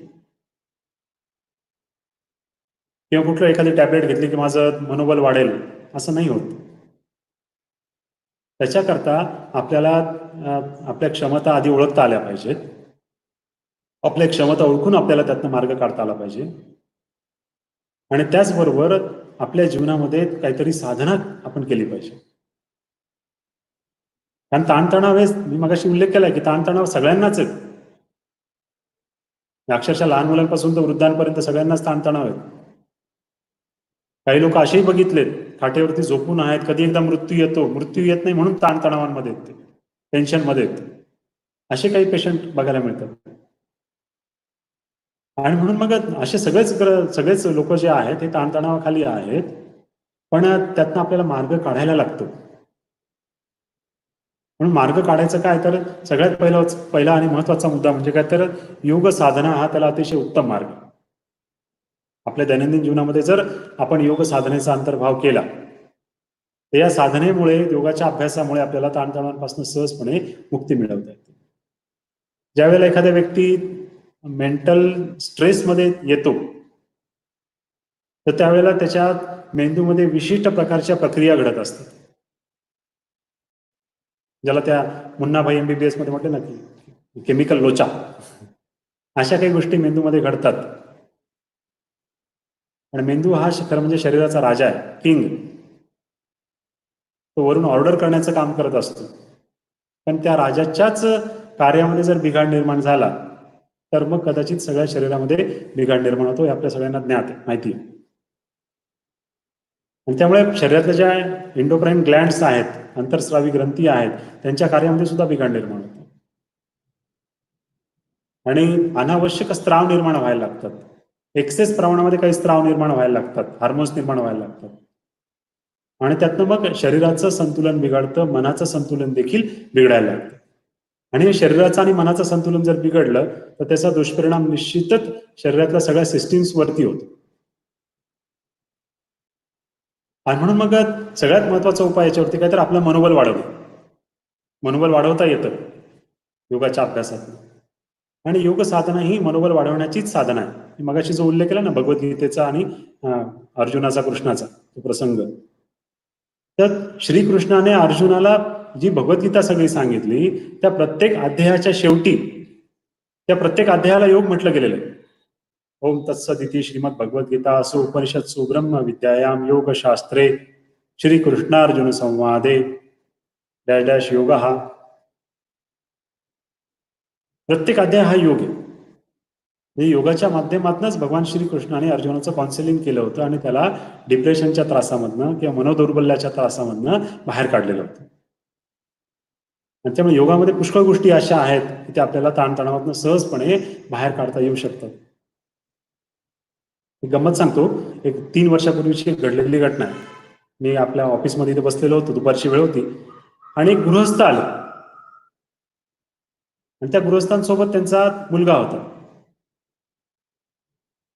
किंवा कुठलं एखादी टॅबलेट घेतली की माझं मनोबल वाढेल, असं नाही होत. त्याच्याकरता आपल्याला आपल्या क्षमता आधी ओळखता आल्या पाहिजेत. आपल्या क्षमता ओळखून आपल्याला त्यातनं मार्ग काढता आला पाहिजे. आणि त्याचबरोबर आपल्या जीवनामध्ये काहीतरी साधना आपण केली पाहिजे. कारण ताणतणाव हे मी मगाशी उल्लेख केलाय की ताणतणाव सगळ्यांनाच आहेत. अक्षरशः लहान मुलांपासून तर वृद्धांपर्यंत सगळ्यांनाच ताणतणाव आहेत. काही लोक असेही बघितलेत खाटेवरती झोपून आहेत, कधी एकदा मृत्यू येतो, मृत्यू येत नाही म्हणून ताणतणावांमध्ये येते, टेन्शनमध्ये येते. असे काही पेशंट बघायला मिळतात. आणि म्हणून मग असे सगळेच लोक जे आहेत हे ताणतणावाखाली आहेत. पण त्यातनं आपल्याला मार्ग काढायला लागतो. म्हणून मार्ग काढायचं काय तर सगळ्यात पहिला आणि महत्वाचा मुद्दा म्हणजे काय तर योग साधना हा त्याला अतिशय उत्तम मार्ग. आपल्या दैनंदिन जीवनामध्ये जर आपण योग साधनेचा अंतर्भाव केला तर या साधनेमुळे, योगाच्या अभ्यासामुळे आपल्याला ताणतणावांपासून सहजपणे मुक्ती मिळवता येते. ज्यावेळेला एखाद्या व्यक्ती मेंटल स्ट्रेसमध्ये येतो तर त्यावेळेला त्याच्या मेंदूमध्ये विशिष्ट प्रकारच्या प्रक्रिया घडत असतात, ज्याला त्या मुन्नाभाई MBBS मध्ये म्हटलं ना की केमिकल लोचा. अशा काही गोष्टी मेंदूमध्ये घडतात. आणि मेंदू हा खरं म्हणजे शरीराचा राजा आहे, किंग. तो वरून ऑर्डर करण्याचं काम करत असतो. पण त्या राजाच्याच कार्यामध्ये जर बिघाड निर्माण झाला तर मग कदाचित सगळ्या शरीरामध्ये बिघाड निर्माण होतो, हे आपल्या सगळ्यांना ज्ञात आहे, माहिती आहे. आणि त्यामुळे शरीरातल्या ज्या एंडोक्राईन ग्लँड्स आहेत, अंतरस्रावी ग्रंथी आहेत, त्यांच्या कार्यामध्ये सुद्धा बिघाड निर्माण होतो. आणि अनावश्यक स्त्राव निर्माण व्हायला लागतात. एक्सेस प्रमाणामध्ये काही स्त्राव निर्माण व्हायला लागतात, हार्मोन्स निर्माण व्हायला लागतात. आणि त्यातनं मग शरीराचं संतुलन बिघडतं, मनाचं संतुलन देखील बिघडायला लागतं. आणि शरीराचं आणि मनाचं संतुलन जर बिघडलं तर त्याचा दुष्परिणाम निश्चितच शरीरातल्या सगळ्या सिस्टीम्स वरती होतो. आणि म्हणून मग सगळ्यात महत्वाचा उपाय याच्यावरती काय तर आपलं मनोबल वाढवणं. मनोबल वाढवता येतं योगाच्या अभ्यासात. आणि योग साधना ही मनोबल वाढवण्याचीच साधना आहे. मगाशी जो उल्लेख केला ना भगवद्गीतेचा आणि अर्जुनाचा कृष्णाचा तो प्रसंग, तर श्रीकृष्णाने अर्जुनाला जी भगवद्गीता सगळी सांगितली त्या प्रत्येक अध्यायाच्या शेवटी त्या प्रत्येक अध्यायाला योग म्हटलं गेलेलं आहे. ओम तत्सदिती श्रीमद भगवद्गीता असो उपनिषत्सु ब्रह्म विद्यायाम योग शास्त्रे श्रीकृष्णार्जुन संवादे डॅश डॅश योग. हा प्रत्येक अध्याय हा योग आहे. योगाच्या माध्यमातूनच भगवान श्रीकृष्णाने अर्जुनाचं काउन्सिलिंग केलं होतं आणि त्याला डिप्रेशनच्या त्रासामधनं किंवा मनोदौर्बल्याच्या त्रासामधनं बाहेर काढलेलं होतं. आणि त्यामुळे योगामध्ये पुष्कळ गोष्टी अशा आहेत की त्या आपल्याला ताणतणावातून सहजपणे बाहेर काढता येऊ शकतात. एक गंमत सांगतो. एक 3 वर्षापूर्वीची एक घडलेली घटना आहे. मी आपल्या ऑफिसमध्ये इथे बसलेलो होतो, दुपारची वेळ होती आणि एक गृहस्थ आले आणि त्या गृहस्थांसोबत त्यांचा मुलगा होता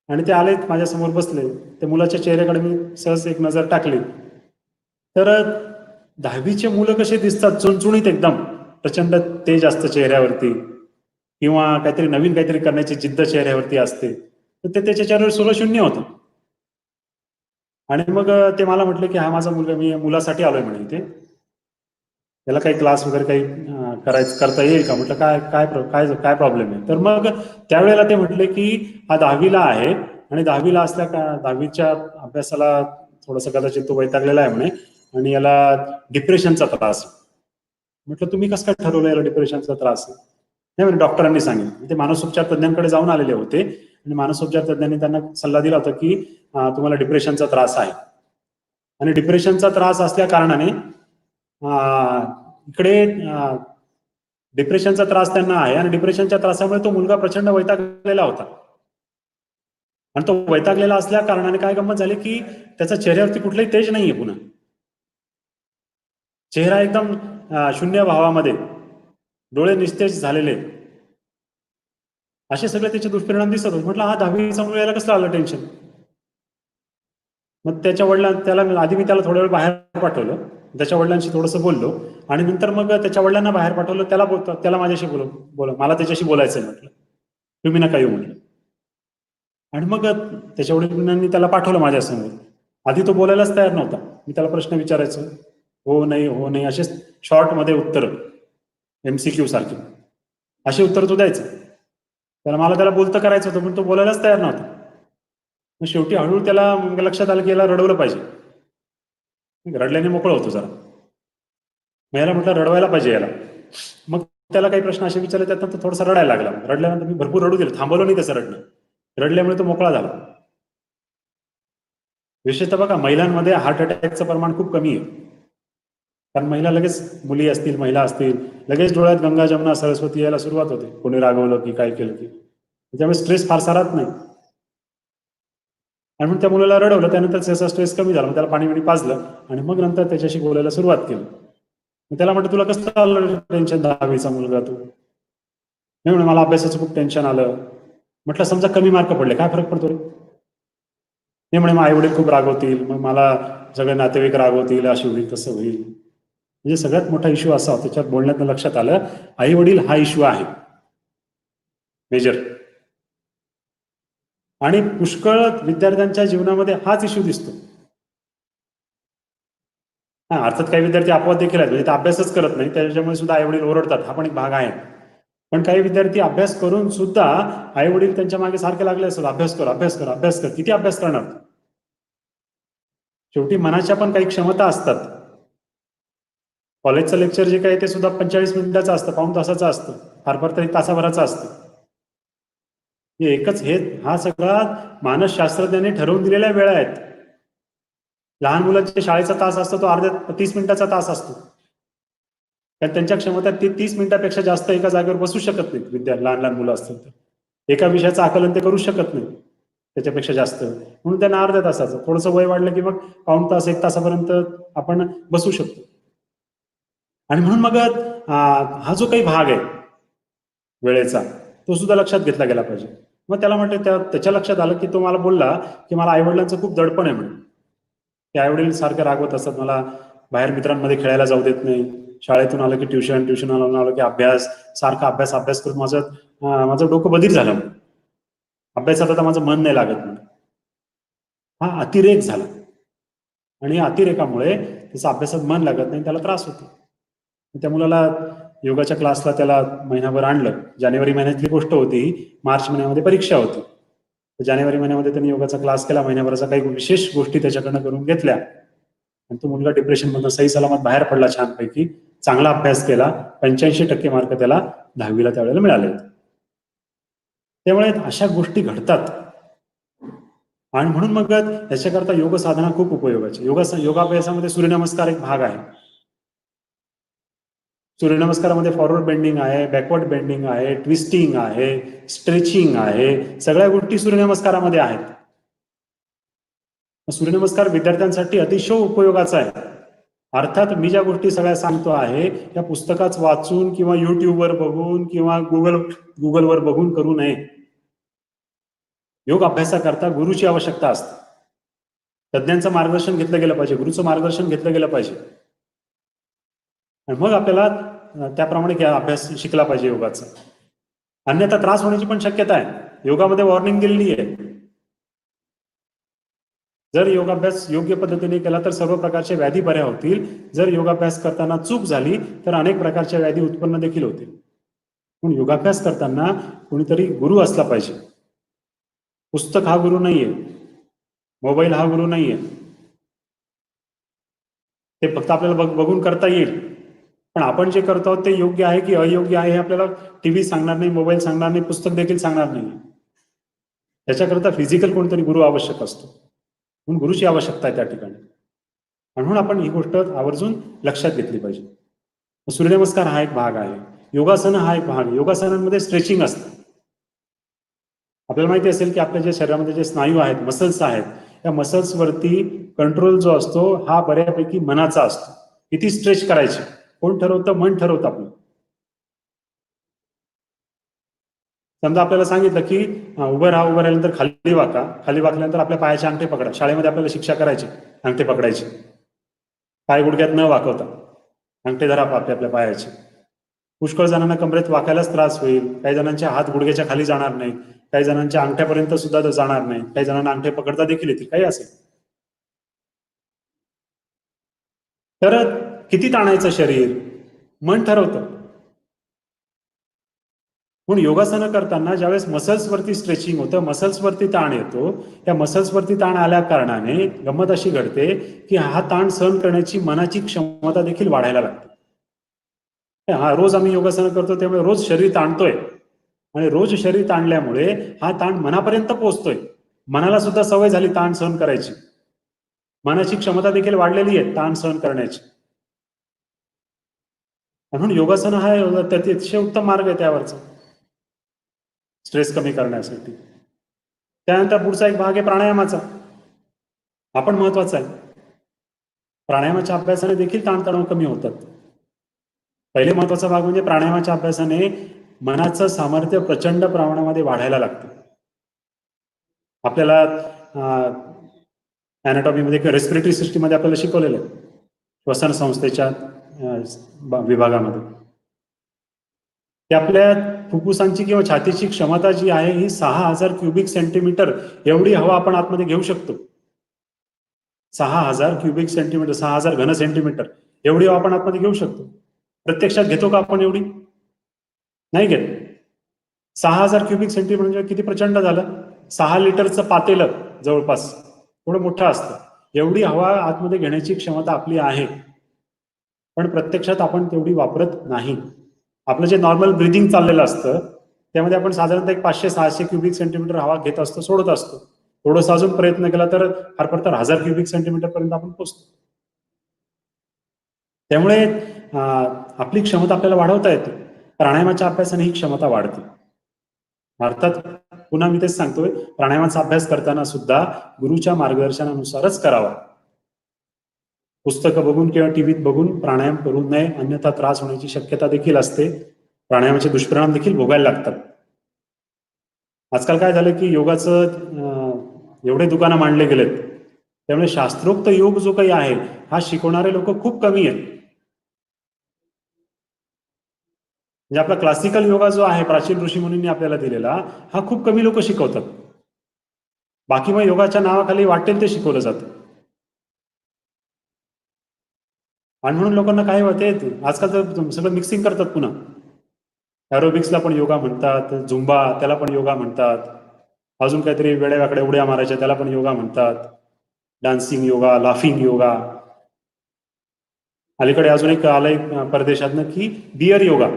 आणि ते आले माझ्यासमोर बसले. त्या मुलाच्या चेहऱ्याकडे मी सहज एक नजर टाकली तर 10वीचे मुलं कसे दिसतात, चुणचुणीत एकदम, प्रचंड तेज असतं चेहऱ्यावरती किंवा काहीतरी नवीन काहीतरी करण्याची जिद्द चेहऱ्यावरती असते, तर ते त्याच्या चेहऱ्यावर सगळं शून्य होतं. आणि मग ते मला म्हटले की हा माझा मुलगा, मी मुलासाठी आलोय म्हणे इथे, त्याला काही क्लास वगैरे काही करता येईल का? म्हटलं काय काय काय काय प्रॉब्लेम आहे? तर मग त्यावेळेला ते म्हटले की हा 10वीला आहे आणि 10वीला असल्या का 10वीच्या अभ्यासाला थोडंसं कदाचित तो वैतागलेला आहे म्हणे आणि याला डिप्रेशनचा त्रास आहे. म्हटलं तुम्ही कसं काय ठरवलं याला डिप्रेशनचा त्रास आहे? नाही म्हणे डॉक्टरांनी सांगितलं. ते मानसोपचार तज्ञांकडे जाऊन आलेले होते आणि मानसोपचार तज्ञांनी त्यांना सल्ला दिला होता की तुम्हाला डिप्रेशनचा त्रास आहे आणि डिप्रेशनचा त्रास असल्या कारणाने इकडे डिप्रेशनचा त्रास त्यांना आहे आणि डिप्रेशनच्या त्रासामुळे तो मुलगा प्रचंड वैतागलेला होता आणि तो वैतागलेला असल्या कारणाने काय गंमत झाली की त्याच्या चेहऱ्यावरती कुठलंही तेज नाहीये. पुन्हा चेहरा एकदम शून्य भावामध्ये, डोळे निस्तेज झालेले, असे सगळे त्याचे दुष्परिणाम दिसत होते. म्हटलं हा 10वीचा मुलगा, याला कसलं आलं टेन्शन? मग त्याच्या त्याला आधी मी त्याला थोड्या वेळ बाहेर पाठवलं, त्याच्या वडिलांशी थोडंसं बोललो आणि नंतर मग त्याच्या वडिलांना बाहेर पाठवलं. त्याला माझ्याशी मला त्याच्याशी बोलायचं आहे म्हटलं, तुम्ही नका येऊ म्हटलं. आणि मग त्याच्या वडिलांनी त्याला पाठवलं माझ्यासमोर. आधी तो बोलायलाच तयार नव्हता. मी त्याला प्रश्न विचारायचो, हो नाही हो नाही, असे शॉर्टमध्ये उत्तर, MCQ सारखे अशी उत्तर तो द्यायचा. त्याला बोलतं करायचं होतं पण तो बोलायलाच तयार नव्हता. मग शेवटी हळूहळू त्याला लक्षात आलं की याला रडवलं पाहिजे. रडल्याने मोकळं होतो जरा. मग याला म्हटलं रडवायला पाहिजे याला. मग त्याला काही प्रश्न असे विचारले, त्यात तो थोडासा रडायला लागला. रडल्यानंतर मी भरपूर रडू दिलं, थांबवलं नाही त्याचं रडणं. रडल्यामुळे तो मोकळा झाला. विशेषतः बघा, महिलांमध्ये हार्ट अटॅकचं प्रमाण खूप कमी आहे. कारण महिला लगेच, मुली असतील, महिला असतील, लगेच डोळ्यात गंगा जमुना सरस्वती यायला सुरुवात होते, कोणी रागवलं की काय केलं की. त्यामुळे स्ट्रेस फारसा राहत नाही. आणि मग त्या मुलाला रडवलं, त्यानंतर त्याचा स्ट्रेस कमी झाला. मग त्याला पाणी पाजलं आणि मग नंतर त्याच्याशी बोलायला सुरुवात केली. मग त्याला म्हटलं तुला कसं आलं टेन्शन, 10वीचा मुलगा तू? नाही म्हणे मला अभ्यासाचं खूप टेन्शन आलं. म्हटलं समजा कमी मार्क पडले, काय फरक पडतो रे? नाही म्हणे मग आई वडील खूप रागवतील, मग मला सगळे नातेवाईक रागवतील, अशी होईल तसं होईल. म्हणजे सगळ्यात मोठा इश्यू असा, त्याच्यात बोलण्यातनं लक्षात आलं, आई वडील हा इश्यू आहे मेजर. आणि पुष्कळ विद्यार्थ्यांच्या जीवनामध्ये हाच इश्यू दिसतो. हा, अर्थात काही विद्यार्थी अपवाद देखील आहेत, म्हणजे ते अभ्यासच करत नाही, त्याच्यामुळे सुद्धा आई वडील ओरडतात, हा पण एक भाग आहे. पण काही विद्यार्थी अभ्यास करून सुद्धा आई वडील त्यांच्या मागे सारखे लागले असतात, अभ्यास कर अभ्यास कर अभ्यास कर. किती अभ्यास करणार? शेवटी मनाच्या पण काही क्षमता असतात. कॉलेजचं लेक्चर जे काही ते सुद्धा 45 मिनिटाचं असतं, पाऊण तासाचं असतं, फार फार तरी तासाभराचं असतं. हा सगळा मानसशास्त्रज्ञांनी ठरवून दिलेल्या वेळा आहेत. लहान मुलांच्या शाळेचा तास असतो तो 30 मिनिटाचा तास असतो. कारण त्यांच्या क्षमता 30 मिनिटापेक्षा जास्त एका जागेवर बसू शकत नाहीत. लहान लहान मुलं असतात तर एका विषयाचं आकलन ते करू शकत नाही त्याच्यापेक्षा जास्त, म्हणून त्यांना अर्ध्या तासाचं, थोडंसं वय वाढलं की मग पाऊण तास 1 तासापर्यंत आपण बसू शकतो. आणि म्हणून मग हा जो काही भाग आहे वेळेचा, तो सुद्धा लक्षात घेतला गेला पाहिजे. मग त्याला म्हटलं, त्याच्या लक्षात आलं की तो मला बोलला की मला आईवडिलांचं खूप दडपण आहे म्हणून. ते आईवडील सारखे रागवत असतात, मला बाहेर मित्रांमध्ये खेळायला जाऊ देत नाही, शाळेतून आलं की ट्युशन आलं की अभ्यास, सारखा अभ्यास अभ्यास करून माझं डोकं बधीर झालं, अभ्यासात आता माझं मन नाही लागत म्हणून. हा अतिरेक झाला आणि अतिरेकामुळे त्याचा अभ्यासात मन लागत नाही, त्याला त्रास होतो. त्या मुलाला योगाच्या क्लासला त्याला महिनाभर आणलं. जानेवारी महिन्यातली गोष्ट होती, मार्च महिन्यामध्ये परीक्षा होती. जानेवारी महिन्यामध्ये त्यांनी योगाचा क्लास केला, महिन्याभराचा काही विशेष गोष्टी त्याच्याकडनं करून घेतल्या आणि तो मुलगा डिप्रेशनमधून सही सलामत बाहेर पडला छानपैकी. चांगला अभ्यास केला, 85% मार्क त्याला 10वीला त्यावेळेला मिळाले. त्यामुळे अशा गोष्टी घडतात आणि म्हणून मग त्याच्याकरता योग साधना खूप उपयोगाची. योगाभ्यासामध्ये सूर्यनमस्कार एक भाग आहे. सूर्यनमस्कारामध्ये फॉरवर्ड बेंडिंग आहे, बॅकवर्ड बेंडिंग आहे, ट्विस्टिंग आहे, स्ट्रेचिंग आहे, सगळ्या गोष्टी सूर्यनमस्कारामध्ये आहेत. सूर्यनमस्कार विद्यार्थ्यांसाठी अतिशय उपयोगाचा आहे. अर्थात मी ज्या गोष्टी सगळ्या सांगतो आहे त्या पुस्तकात वाचून किंवा युट्यूबवर बघून किंवा गुगलवर बघून करू नये. योग अभ्यासाकरता गुरुची आवश्यकता असते. तज्ज्ञांचं मार्गदर्शन घेतलं गेलं पाहिजे, गुरुचं मार्गदर्शन घेतलं गेलं पाहिजे, आणि मग आपल्याला त्याप्रमाणे अभ्यास शिकला पाहिजे योगाचा. अन्यथा त्रास होण्याची पण शक्यता आहे. योगामध्ये वॉर्निंग दिलेली आहे. जर योगाभ्यास योग्य पद्धतीने केला तर सर्व प्रकारच्या व्याधी बऱ्या होतील. जर योगाभ्यास करताना चूक झाली तर अनेक प्रकारच्या व्याधी उत्पन्न देखील होतील. म्हणून योगाभ्यास करताना कोणीतरी गुरु असला पाहिजे. पुस्तक हा गुरु नाहीये, मोबाईल हा गुरु नाहीये. ते फक्त आपल्याला बघून करता येईल, पण आपण जे करतो ते योग्य आहे की अयोग्य आहे हे आपल्याला टीव्ही सांगणार नाही, मोबाईल सांगणार नाही, पुस्तक देखील सांगणार नाही. त्याच्याकरता फिजिकल कोणतरी गुरु आवश्यक असतो. म्हणून गुरुची आवश्यकता आहे त्या ठिकाणी. म्हणून आपण ही गोष्ट आवर्जून लक्षात घेतली पाहिजे. सूर्यनमस्कार हा एक भाग आहे, योगासन हा एक भाग. योगासनांमध्ये स्ट्रेचिंग असतं. आपल्याला माहिती असेल की आपल्या जे शरीरामध्ये जे स्नायू आहेत, मसल्स आहेत, त्या मसल्सवरती कंट्रोल जो असतो हा बऱ्यापैकी मनाचा असतो. किती स्ट्रेच करायचे कोण ठरवतं? मन ठरवतं आपलं. समजा आपल्याला सांगितलं की उभं राहिल्यानंतर खाली वाका, खाली वाकल्यानंतर आपल्या पायाचे अंगठे पकडा. शाळेमध्ये आपल्याला शिक्षा करायची अंगठे पकडायचे, पाय गुडघ्यात न वाकवता अंगठे धरा आपल्या पायाचे. पुष्कळ जणांना कमरेत वाकायलाच त्रास होईल. काही जणांचे हात गुडघ्याच्या खाली जाणार नाही, काही जणांच्या अंगठ्यापर्यंत सुद्धा जाणार नाही, काही जणांना अंगठे पकडता देखील येतील, काही असेल. तर किती ताणायचं शरीर मन ठरवतं. म्हणून योगासनं करताना ज्यावेळेस मसल्सवरती स्ट्रेचिंग होतं, मसल्सवरती ताण येतो, त्या मसल्सवरती ताण आल्या कारणाने गंमत अशी घडते की हा ताण सहन करण्याची मनाची क्षमता देखील वाढायला लागते. हा रोज आम्ही योगासनं करतो त्यामुळे रोज शरीर ताणतोय, आणि रोज शरीर ताणल्यामुळे हा ताण मनापर्यंत पोहोचतोय. मनाला सुद्धा सवय झाली ताण सहन करायची, मनाची क्षमता देखील वाढलेली आहे ताण सहन करण्याची. म्हणून योगासन हा अतिशय उत्तम मार्ग आहे त्यावरचा स्ट्रेस कमी करण्यासाठी. त्यानंतर पुढचा एक भाग आहे प्राणायामाचा. हा पण महत्वाचा आहे. प्राणायामाच्या अभ्यासाने देखील ताणतणाव कमी होतात. पहिले महत्वाचा भाग म्हणजे प्राणायामाच्या अभ्यासाने मनाचं सामर्थ्य प्रचंड प्रमाणामध्ये वाढायला लागतं. आपल्याला अॅनाटॉमीमध्ये किंवा रेस्पिरेटरी सिस्टीममध्ये आपल्याला शिकवलेलं आहे, श्वसन संस्थेच्या विभागामध्ये, की आपल्या फुफ्फुसांची किंवा छातीची क्षमता जी आहे ही 6000 क्युबिक सेंटीमीटर एवढी हवा आपण आतमध्ये घेऊ शकतो. 6000 क्युबिक सेंटीमीटर, 6000 घन सेंटीमीटर एवढी हवा आपण आतमध्ये घेऊ शकतो. प्रत्यक्षात घेतो का आपण एवढी? नाही घेत. 6000 क्युबिक सेंटीमीटर म्हणजे किती प्रचंड झालं? 6 लिटरचं पातेलं जवळपास थोडं मोठं असतं. एवढी हवा आतमध्ये घेण्याची क्षमता आपली आहे, पण प्रत्यक्षात आपण तेवढी वापरत नाही. आपलं जे नॉर्मल ब्रिदिंग चाललेलं असतं त्यामध्ये आपण साधारणतः एक 500-600 क्युबिक सेंटीमीटर हवा घेत असतो, सोडत असतो. थोडंसं अजून प्रयत्न केला तर फार तर 1000 क्युबिक सेंटीमीटर पर्यंत आपण पोहोचतो. त्यामुळे आपली क्षमता आपल्याला वाढवता येते. प्राणायामाच्या अभ्यासाने ही क्षमता वाढते. अर्थात पुन्हा मी तेच सांगतोय, प्राणायामाचा अभ्यास करताना सुद्धा गुरुच्या मार्गदर्शनानुसारच करावा. पुस्तकं बघून किंवा टीव्हीत बघून प्राणायाम करू नये, अन्यथा त्रास होण्याची शक्यता देखील असते. प्राणायामाचे दुष्परिणाम देखील भोगायला लागतात. आजकाल काय झालं की योगाचं एवढे दुकानं मांडले गेलेत, त्यामुळे शास्त्रोक्त योग जो काही आहे हा शिकवणारे लोक खूप कमी आहेत. म्हणजे आपला क्लासिकल योगा जो आहे प्राचीन ऋषीमुनींनी आपल्याला दिलेला, हा खूप कमी लोक शिकवतात. बाकी मग योगाच्या नावाखाली वाटेल ते शिकवलं जातं. आणि म्हणून लोकांना काय होते, आजकाल तर सगळं मिक्सिंग करतात. पुन्हा एरोबिक्सला पण योगा म्हणतात, झुंबा त्याला पण योगा म्हणतात, अजून काहीतरी वेड्या वाकड्या उड्या मारायच्या त्याला पण योगा म्हणतात, डान्सिंग योगा, लाफिंग योगा. अलीकडे अजून एक आलंय परदेशातनं की बियर योगा.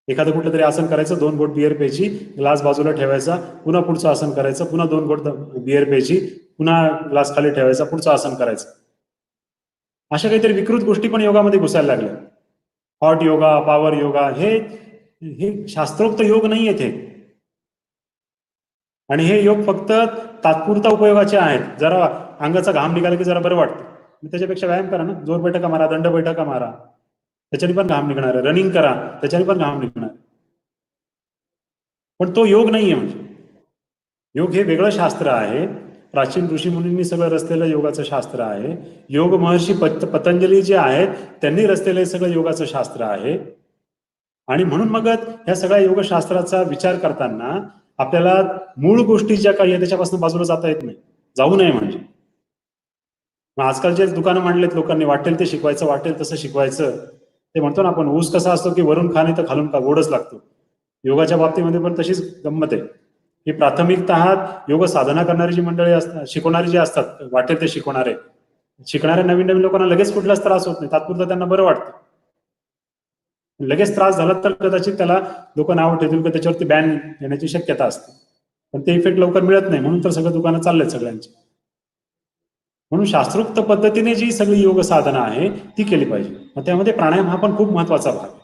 एखादं कुठलं तरी आसन करायचं, 2 बोट बियर प्यायची, ग्लास बाजूला ठेवायचा, पुन्हा पुढचं आसन करायचं, पुन्हा 2 बोट बियर प्यायची, पुन्हा ग्लास खाली ठेवायचा, पुढचं आसन करायचं. अशा काहीतरी विकृत गोष्टी पण योगामध्ये घुसायला लागल्या. हॉट योगा, पॉवर योगा, हे हे शास्त्रोक्त योग नाही आहेत हे. आणि हे योग फक्त तात्पुरता उपयोगाचे आहेत. जरा अंगाचा घाम निघाला की जरा बरं वाटतं, त्याच्यापेक्षा व्यायाम करा ना, जोर बैठका मारा, दंड बैठका मारा, त्याच्याने पण घाम निघणार आहे. रनिंग करा, त्याच्याने पण घाम निघणार. पण तो योग नाहीये. म्हणजे योग हे वेगळं शास्त्र आहे. प्राचीन ऋषी मुनींनी सगळं रचलेलं योगाचं शास्त्र आहे. योग महर्षी पतंजली जे आहेत त्यांनी रचलेलं सगळं योगाचं शास्त्र आहे. आणि म्हणून मग ह्या सगळ्या योगशास्त्राचा विचार करताना आपल्याला मूळ गोष्टी ज्या काही आहे त्याच्यापासून बाजूला जाता येत नाही, जाऊ नये. म्हणजे आजकाल जे दुकानं मांडलेत लोकांनी, वाटेल ते शिकवायचं, वाटेल तसं शिकवायचं. ते म्हणतो ना आपण, ऊस कसा असतो की वरून खा नाही तर खालून का, गोडच लागतो. योगाच्या बाबतीमध्ये पण तशीच गंमत आहे की प्राथमिकतः योग साधना करणारी जी मंडळी असतात, शिकवणारी जे असतात, वाटेल ते शिकवणारे, शिकणाऱ्या नवीन नवीन लोकांना लगेच कुठलाच त्रास होत नाही, तात्पुरता त्यांना बरं वाटतं. लगेच त्रास झाला तर कदाचित त्याला लोक नाव ठेवतील की त्याच्यावरती बॅन येण्याची शक्यता असते. पण ते इफेक्ट लवकर मिळत नाही, म्हणून तर सगळं दुकानं चाललेत सगळ्यांची. म्हणून शास्त्रोक्त पद्धतीने जी सगळी योग साधना आहे ती केली पाहिजे. मग त्यामध्ये प्राणायाम हा पण खूप महत्वाचा भाग आहे.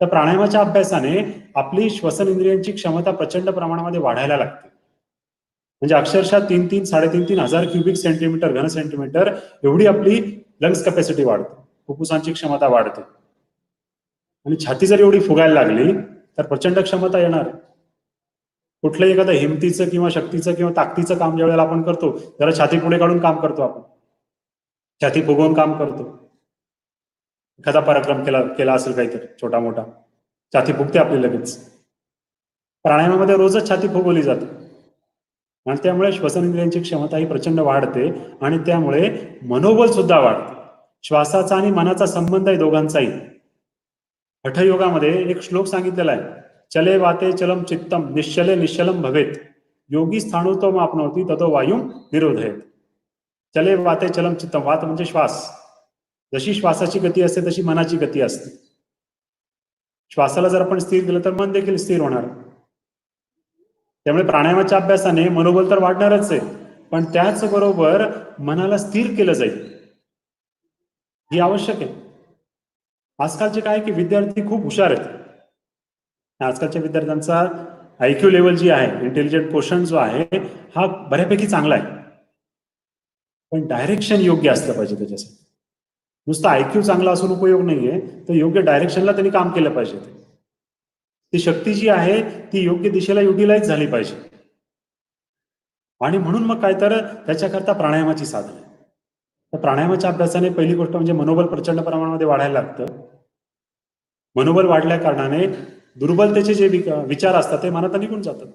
तर प्राणायामाच्या अभ्यासाने आपली श्वसन इंद्रियांची क्षमता प्रचंड प्रमाणामध्ये वाढायला लागते. म्हणजे अक्षरशः 3,000, 3,500, 1000 क्युबिक सेंटीमीटर, घन सेंटीमीटर एवढी आपली लंग्स कॅपॅसिटी वाढते, फुफ्फुसांची क्षमता वाढते. आणि छाती जर एवढी फुगायला लागली तर प्रचंड क्षमता येणार आहे. कुठलंही एखादं हिमतीचं किंवा शक्तीचं किंवा ताकदीचं काम ज्या वेळेला आपण करतो, जरा छाती पुढे काढून काम करतो आपण, छाती फुगवून काम करतो. एखादा पराक्रम केला असेल काहीतरी छोटा मोठा, छाती फुगते आपली लगेच. प्राणायामामध्ये रोजच छाती फुगवली जाते आणि त्यामुळे श्वसन इंद्रियांची क्षमता ही प्रचंड वाढते आणि त्यामुळे मनोबल सुद्धा वाढते. श्वासाचा आणि मनाचा संबंध आहे दोघांचाही. हठयोगामध्ये एक श्लोक सांगितलेला आहे, चले वाते चलम चित्तम निश्चले निश्चलम भवेत योगी स्थाणुतो आपनोती ततो वायुम निरोधयेत. चले वाते चलम चित्तम, वात म्हणजे श्वास. जशी श्वासाची गती असते तशी मनाची गती असते. श्वासाला जर आपण स्थिर केलं तर मन देखील स्थिर होणार. त्यामुळे प्राणायामाच्या अभ्यासाने मनोबल तर वाढणारच आहे, पण त्याचबरोबर मनाला स्थिर केलं जाईल, ही आवश्यक आहे. आजकालचे काय की विद्यार्थी खूप हुशार आहेत. आजकालच्या विद्यार्थ्यांचा आयक्यू लेवल जी आहे, इंटेलिजंट क्वेश्चन जो आहे, हा बऱ्यापैकी चांगला आहे. पण डायरेक्शन योग्य असलं पाहिजे त्याच्यासाठी. नुसतं आयक्यू चांगला असून उपयोग नाहीये, तर योग्य डायरेक्शनला त्यांनी काम केलं पाहिजे. ती शक्ती जी आहे ती योग्य दिशेला युटिलाइज झाली पाहिजे. आणि म्हणून मग काय तर त्याच्याकरता प्राणायामाची साधन आहे. तर प्राणायामाच्या अभ्यासाने पहिली गोष्ट म्हणजे मनोबल प्रचंड प्रमाणामध्ये वाढायला लागतं. मनोबल वाढल्या कारणाने दुर्बलतेचे जे विचार असतात ते मनात निघून जातात.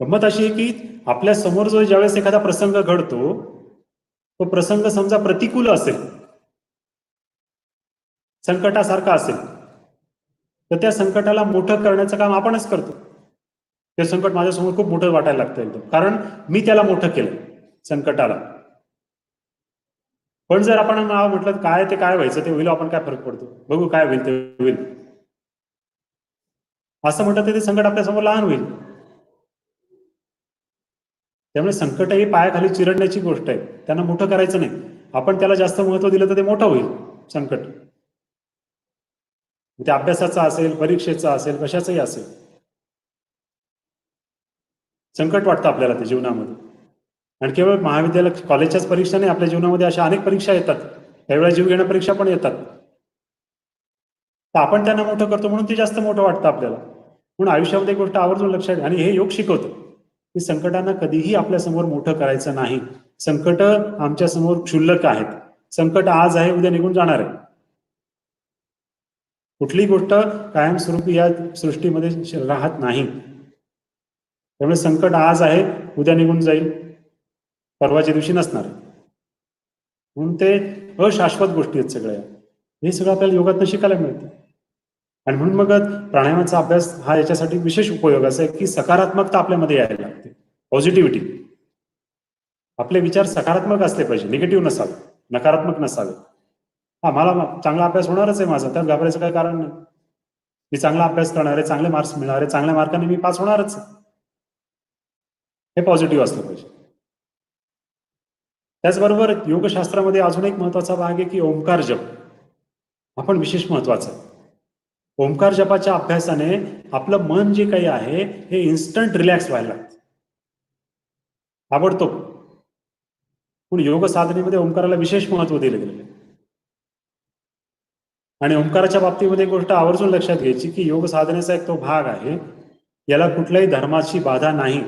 गंमत अशी आहे की आपल्या समोर जो ज्यावेळेस एखादा प्रसंग घडतो, तो प्रसंग समजा प्रतिकूल असेल, संकटासारखा असेल, तर त्या संकटाला मोठं करण्याचं काम आपणच करतो. ते संकट माझ्यासमोर खूप मोठं वाटायला लागतं एकदम, कारण मी त्याला मोठं केलं संकटाला. पण जर आपण नाव म्हटलं काय ते काय व्हायचं ते होईल, आपण काय फरक पडतो, बघू काय होईल ते होईल, असं म्हटलं तर ते संकट आपल्या समोर लहान होईल. त्यामुळे संकट ही पायाखाली चिरडण्याची गोष्ट आहे, त्यांना मोठं करायचं नाही. आपण त्याला जास्त महत्व दिलं तर ते मोठं होईल संकट. ते अभ्यासाचा असेल, परीक्षेचा असेल, कशाचंही असेल. संकट वाटतं आपल्याला ते जीवनामध्ये. आणि केवळ महाविद्यालय कॉलेजच्याच परीक्षा नाही, आपल्या जीवनामध्ये अशा अनेक परीक्षा येतात, त्यावेळेला जीव घेण्या परीक्षा पण येतात. तर आपण त्यांना मोठं करतो म्हणून ते जास्त मोठं वाटतं आपल्याला. म्हणून आयुष्यामध्ये एक गोष्ट आवर्जून लक्षात, आणि हे योग शिकवतं की संकटांना कधीही आपल्या समोर मोठं करायचं नाही. संकट आमच्या समोर क्षुल्लक आहेत. संकट आज आहे, उद्या निघून जाणार आहे. कुठलीही गोष्ट कायमस्वरूपी या सृष्टीमध्ये राहत नाही. त्यामुळे संकट आज आहे, उद्या निघून जाईल, परवाच्या दिवशी नसणार. म्हणून ते अशाश्वत गोष्टी आहेत सगळ्या. हे सगळं आपल्याला योगातनं शिकायला मिळतं. आणि म्हणून मग प्राणायामाचा अभ्यास हा याच्यासाठी विशेष उपयोगाचा आहे की सकारात्मकता आपल्यामध्ये यायला लागते, पॉझिटिव्हिटी. आपले विचार सकारात्मक असले पाहिजे, निगेटिव्ह नसावे, नकारात्मक नसावे. हा, मला चांगला अभ्यास होणारच आहे माझा, तर घाबरायचं काही कारण नाही. मी चांगला अभ्यास करणार आहे, चांगले मार्क्स मिळणार आहे, चांगल्या मार्काने मी पास होणारच आहे, हे पॉझिटिव्ह असलं पाहिजे. त्याचबरोबर योगशास्त्रामध्ये अजून एक महत्वाचा भाग आहे की ओंकार जप. हा पण विशेष महत्वाचा आहे. ओंकार जपाच्या अभ्यासाने आपलं मन जे काही आहे हे इन्स्टंट रिलॅक्स व्हायला लागतं. आवडतो. पण योग साधनेमध्ये ओंकाराला विशेष महत्व दिलं गेलेलं आहे. आणि ओंकाराच्या बाबतीमध्ये एक गोष्ट आवर्जून लक्षात घ्यायची की योग साधनेचा एक तो भाग आहे, याला कुठल्याही धर्माची बाधा नाही.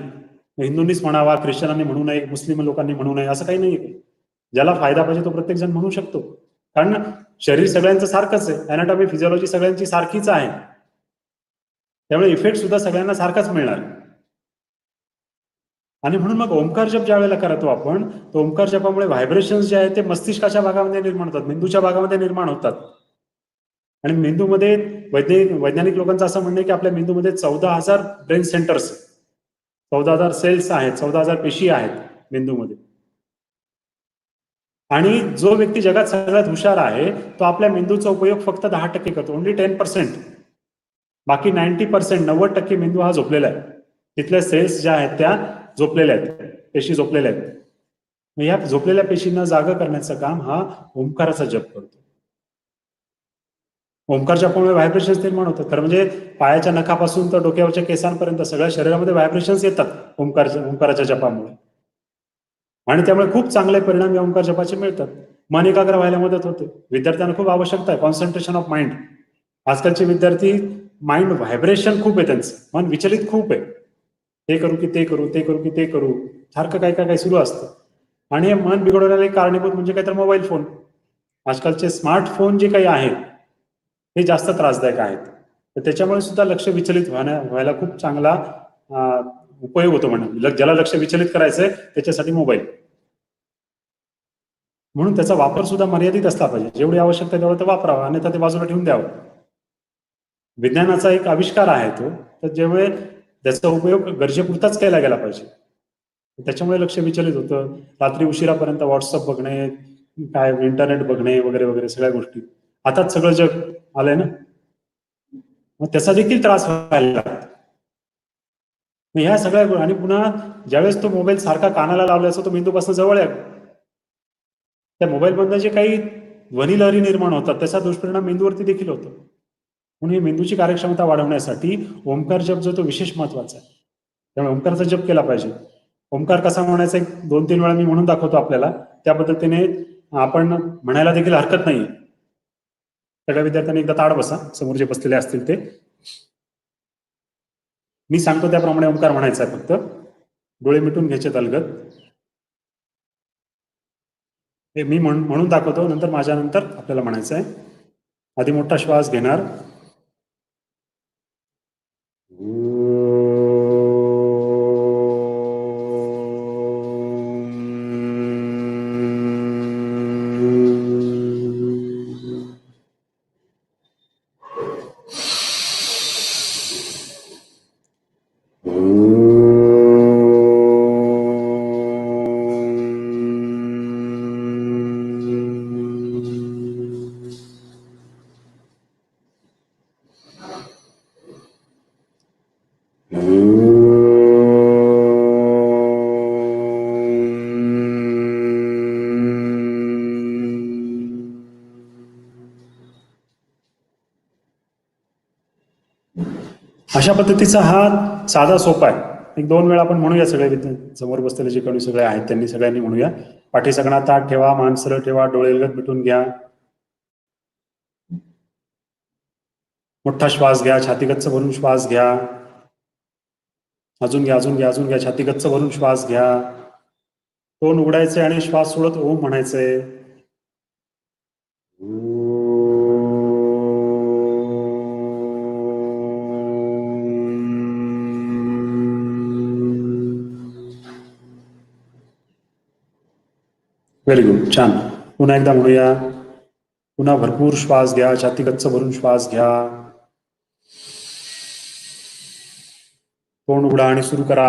हिंदूंनीच म्हणावा, ख्रिश्चनांनी म्हणू नये, मुस्लिम लोकांनी म्हणू नये असं काही नाही. ज्याला फायदा पाहिजे तो प्रत्येक जण म्हणू शकतो. कारण शरीर सगळ्यांचं सारखंच आहे, अॅनाटॉमी फिजिओलॉजी सगळ्यांची सारखीच आहे, त्यामुळे इफेक्ट सुद्धा सगळ्यांना सारखाच मिळणार. आणि म्हणून मग ओंकार जप ज्या वेळेला करतो आपण, तो ओंकार जपामुळे व्हायब्रेशन जे आहेत ते मस्तिष्काच्या भागामध्ये निर्माण होतात, मेंदूच्या भागामध्ये निर्माण होतात. आणि मेंदूमध्ये वैज्ञानिक लोकांचं असं म्हणणं आहे की आपल्या मेंदूमध्ये 14,000 ब्रेन सेंटर्स, 14,000 सेल्स आहेत, 14,000 पेशी आहेत मेंदूमध्ये. आणि जो व्यक्ती जगात सगळ्यात हुशार आहे तो आपल्या मेंदूचा उपयोग फक्त 10% करतो, ओनली 10%. बाकी 90%, 90% मेंदू हा झोपलेला आहे. तिथल्या सेल्स ज्या आहेत त्या झोपलेल्या आहेत, पेशी झोपलेल्या आहेत. या झोपलेल्या पेशींना जागा करण्याचं काम हा ओंकाराचा जप करतो. ओंकार जपामुळे व्हायब्रेशन्स निर्माण होतात. खरं म्हणजे पायाच्या नखापासून तर डोक्यावरच्या केसांपर्यंत सगळ्या शरीरामध्ये व्हायब्रेशन्स येतात ओंकाराच्या जपामुळे. आणि त्यामुळे खूप चांगले परिणाम या ओंकार जपाचे मिळतात. मन एकाग्र व्हायला मदत होते. विद्यार्थ्यांना खूप आवश्यकता आहे कॉन्सन्ट्रेशन ऑफ माइंड. आजकालचे विद्यार्थी माइंड व्हायब्रेशन खूप आहे, त्यांचं मन विचलित खूप आहे. ते करू की ते करू, ते करू की ते करू, सारखं काय काय काय सुरू असतं. आणि हे मन बिघडवण्याला कारणीभूत म्हणजे काय तर मोबाईल फोन. आजकालचे स्मार्टफोन जे काही आहेत हे जास्त त्रासदायक आहेत. तर त्याच्यामुळे सुद्धा लक्ष विचलित व्हायला खूप चांगला उपयोग होतो. म्हणजे ज्याला लक्ष विचलित करायचंय त्याच्यासाठी मोबाईल. म्हणून त्याचा वापर सुद्धा मर्यादित असला पाहिजे. जेवढी आवश्यकता तेवढं तर वापरावं, अन्यथा ते बाजूला ठेवून द्यावं. विज्ञानाचा एक आविष्कार आहे तो, तर ज्यामुळे त्याचा उपयोग गरजेपुरताच केला गेला पाहिजे. त्याच्यामुळे लक्ष विचलित होतं. रात्री उशिरापर्यंत व्हॉट्सअप बघणे, काय इंटरनेट बघणे वगैरे वगैरे सगळ्या गोष्टी. आताच सगळं जग आलंय ना, मग त्याचा देखील त्रास व्हायला लागतो. ह्या सगळ्या आणि पुन्हा ज्यावेळेस तो मोबाईल सारखा कानाला लावला असतो तो मेंदूपासून जवळ आहे, त्या मोबाईल मधनं जे काही ध्वनी लहरी निर्माण होतात त्याचा दुष्परिणाम मेंदूवरती देखील होतो. म्हणून ही मेंदूची कार्यक्षमता वाढवण्यासाठी ओंकार जप जो तो विशेष महत्वाचा आहे. त्यामुळे ओंकारचा जप केला पाहिजे. ओंकार कसा म्हणायचा एक 2-3 वेळा मी म्हणून दाखवतो आपल्याला, त्या पद्धतीने आपण म्हणायला देखील हरकत नाही. सगळ्या विद्यार्थ्यांनी एकदा ताड बसा, समोर जे बसलेले असतील ते. मी सांगतो त्याप्रमाणे ओंकार म्हणायचा आहे. फक्त डोळे मिटून घ्यायचे अलगद. हे मी म्हणून दाखवतो, नंतर माझ्यानंतर आपल्याला म्हणायचं आहे. आधी मोठा श्वास घेणार, अशा पद्धतीचा हा साधा सोपा आहे. 1-2 वेळा आपण म्हणूया, सगळे समोर बसलेले जे काही सगळे आहेत त्यांनी सगळ्यांनी म्हणूया. पाठी सगळा ताट ठेवा, मान सरळ ठेवा, डोळे लगत मिटून घ्या. मोठा श्वास घ्या, छाती गच्च भरून श्वास घ्या. अजून घ्या, अजून घ्या, अजून घ्या. छाती गच्च भरून श्वास घ्या. तोंड उघडायचंय आणि श्वास सोडत ओम म्हणायचंय. व्हेरी गुड, छान. पुन्हा एकदा म्हणूया. पुन्हा भरपूर श्वास घ्या, छाती गच्च भरून श्वास घ्या. तोंड उघडा आणि सुरू करा.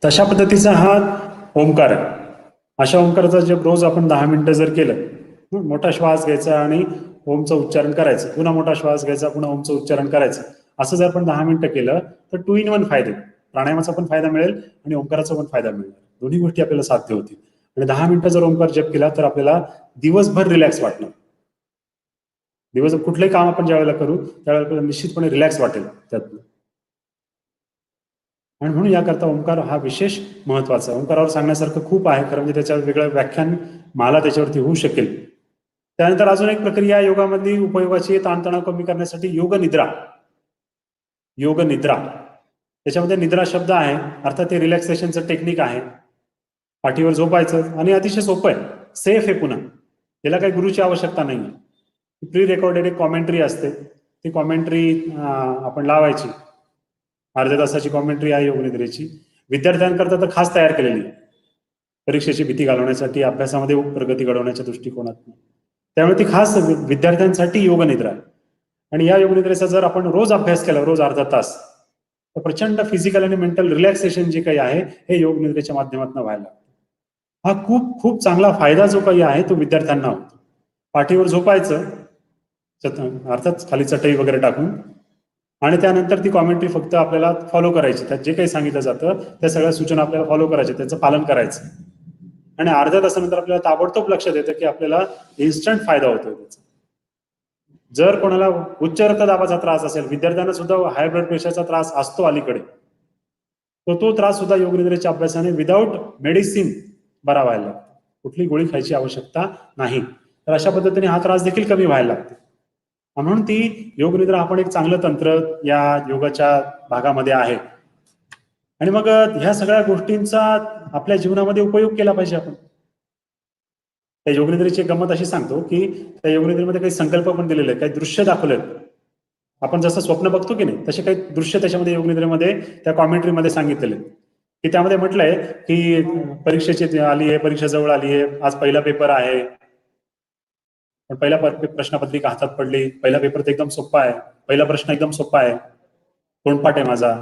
तशा पद्धतीचा हा ओंकार आहे. अशा ओंकाराचा जप रोज आपण 10 मिनिटं जर केलं, मोठा श्वास घ्यायचा आणि ओमचं उच्चारण करायचं, पुन्हा मोठा श्वास घ्यायचा, पुन्हा ओमचं उच्चारण करायचं. असं जर आपण 10 मिनिटं केलं तर 2 in 1 फायदे, प्राणायामाचा पण फायदा मिळेल आणि ओंकाराचा पण फायदा मिळेल. दोन्ही गोष्टी आपल्याला साध्य होतील. आणि 10 मिनिटं जर ओंकार जप केला तर आपल्याला दिवसभर रिलॅक्स वाटणार. दिवसभर कुठलंही काम आपण ज्या वेळेला करू त्यावेळेला आपल्याला निश्चितपणे रिलॅक्स वाटेल त्यातनं. आणि म्हणून याकरता ओंकार हा विशेष महत्वाचा. ओंकारावर सांगण्यासारखं खूप आहे, खरं म्हणजे त्याच्यावर वेगळं व्याख्यान मला त्याच्यावरती होऊ शकेल. त्यानंतर अजून एक प्रक्रिया योगामधली उपयोगाची ताणतणाव कमी करण्यासाठी योग निद्रा. योग निद्रा त्याच्यामध्ये निद्रा शब्द आहे, अर्थात ते रिलॅक्सेशनचं टेक्निक आहे. पाठीवर झोपायचं आणि अतिशय सोपं आहे, सेफ आहे. पुन्हा त्याला काही गुरुची आवश्यकता नाही. प्री रेकॉर्डेड एक कॉमेंट्री असते, ती कॉमेंट्री आपण लावायची. अर्ध्या तासाची कॉमेंट्री आहे योगनिद्रेची, विद्यार्थ्यांकरता तर खास तयार केलेली, परीक्षेची भीती घालवण्यासाठी, अभ्यासामध्ये प्रगती घडवण्याच्या दृष्टिकोनातून. त्यामुळे ती खास विद्यार्थ्यांसाठी योगनिद्रा आहे. आणि या योगनिद्रेचा जर आपण रोज अभ्यास केला, रोज अर्धा तास, तर प्रचंड फिजिकल आणि मेंटल रिलॅक्सेशन जे काही आहे हे योगनिद्रेच्या माध्यमातून व्हायला लागतं. हा खूप खूप चांगला फायदा जो काही आहे तो विद्यार्थ्यांना होतो. पाठीवर झोपायचं, अर्थात खाली चटई वगैरे टाकून, आणि त्यानंतर ती कॉमेंट्री फक्त आपल्याला फॉलो करायची. त्यात जे काही सांगितलं जातं त्या सगळ्या सूचना आपल्याला फॉलो करायच्या, त्याचं पालन करायचं. आणि अर्ध्या तासानंतर आपल्याला ताबडतोब लक्षात येतं की आपल्याला इन्स्टंट फायदा होतोय त्याचा. जर कोणाला उच्च रक्तदाबाचा त्रास असेल, विद्यार्थ्यांना सुद्धा हाय ब्लड प्रेशरचा त्रास असतो अलीकडे, तो त्रास सुद्धा योगनिद्रेच्या अभ्यासाने विदाऊट मेडिसिन बरा व्हायला लागतो. कुठली गोळी खायची आवश्यकता नाही. तर अशा पद्धतीने हा त्रास देखील कमी व्हायला लागतो. म्हणून ती योगनिद्रा आपण एक चांगलं तंत्र या योगाच्या भागामध्ये आहे. आणि मग ह्या सगळ्या गोष्टींचा आपल्या जीवनामध्ये उपयोग केला पाहिजे आपण. त्या योगनिद्रेची गंमत अशी सांगतो की त्या योगनिद्रेमध्ये काही संकल्प पण दिलेले आहेत, काही दृश्य दाखवलेत. आपण जसं स्वप्न बघतो की नाही, तसे काही दृश्य त्याच्यामध्ये योगनिद्रेमध्ये त्या कॉमेंट्रीमध्ये सांगितलेले, की त्यामध्ये म्हटलंय की परीक्षेची आली आहे, परीक्षा जवळ आली आहे, आज पहिला पेपर आहे, पण पहिला प्रश्नपत्रिका हातात पडली. पहिला पेपर तर एकदम सोपा आहे, पहिला प्रश्न एकदम सोपा आहे, तोंडपाठ आहे माझा.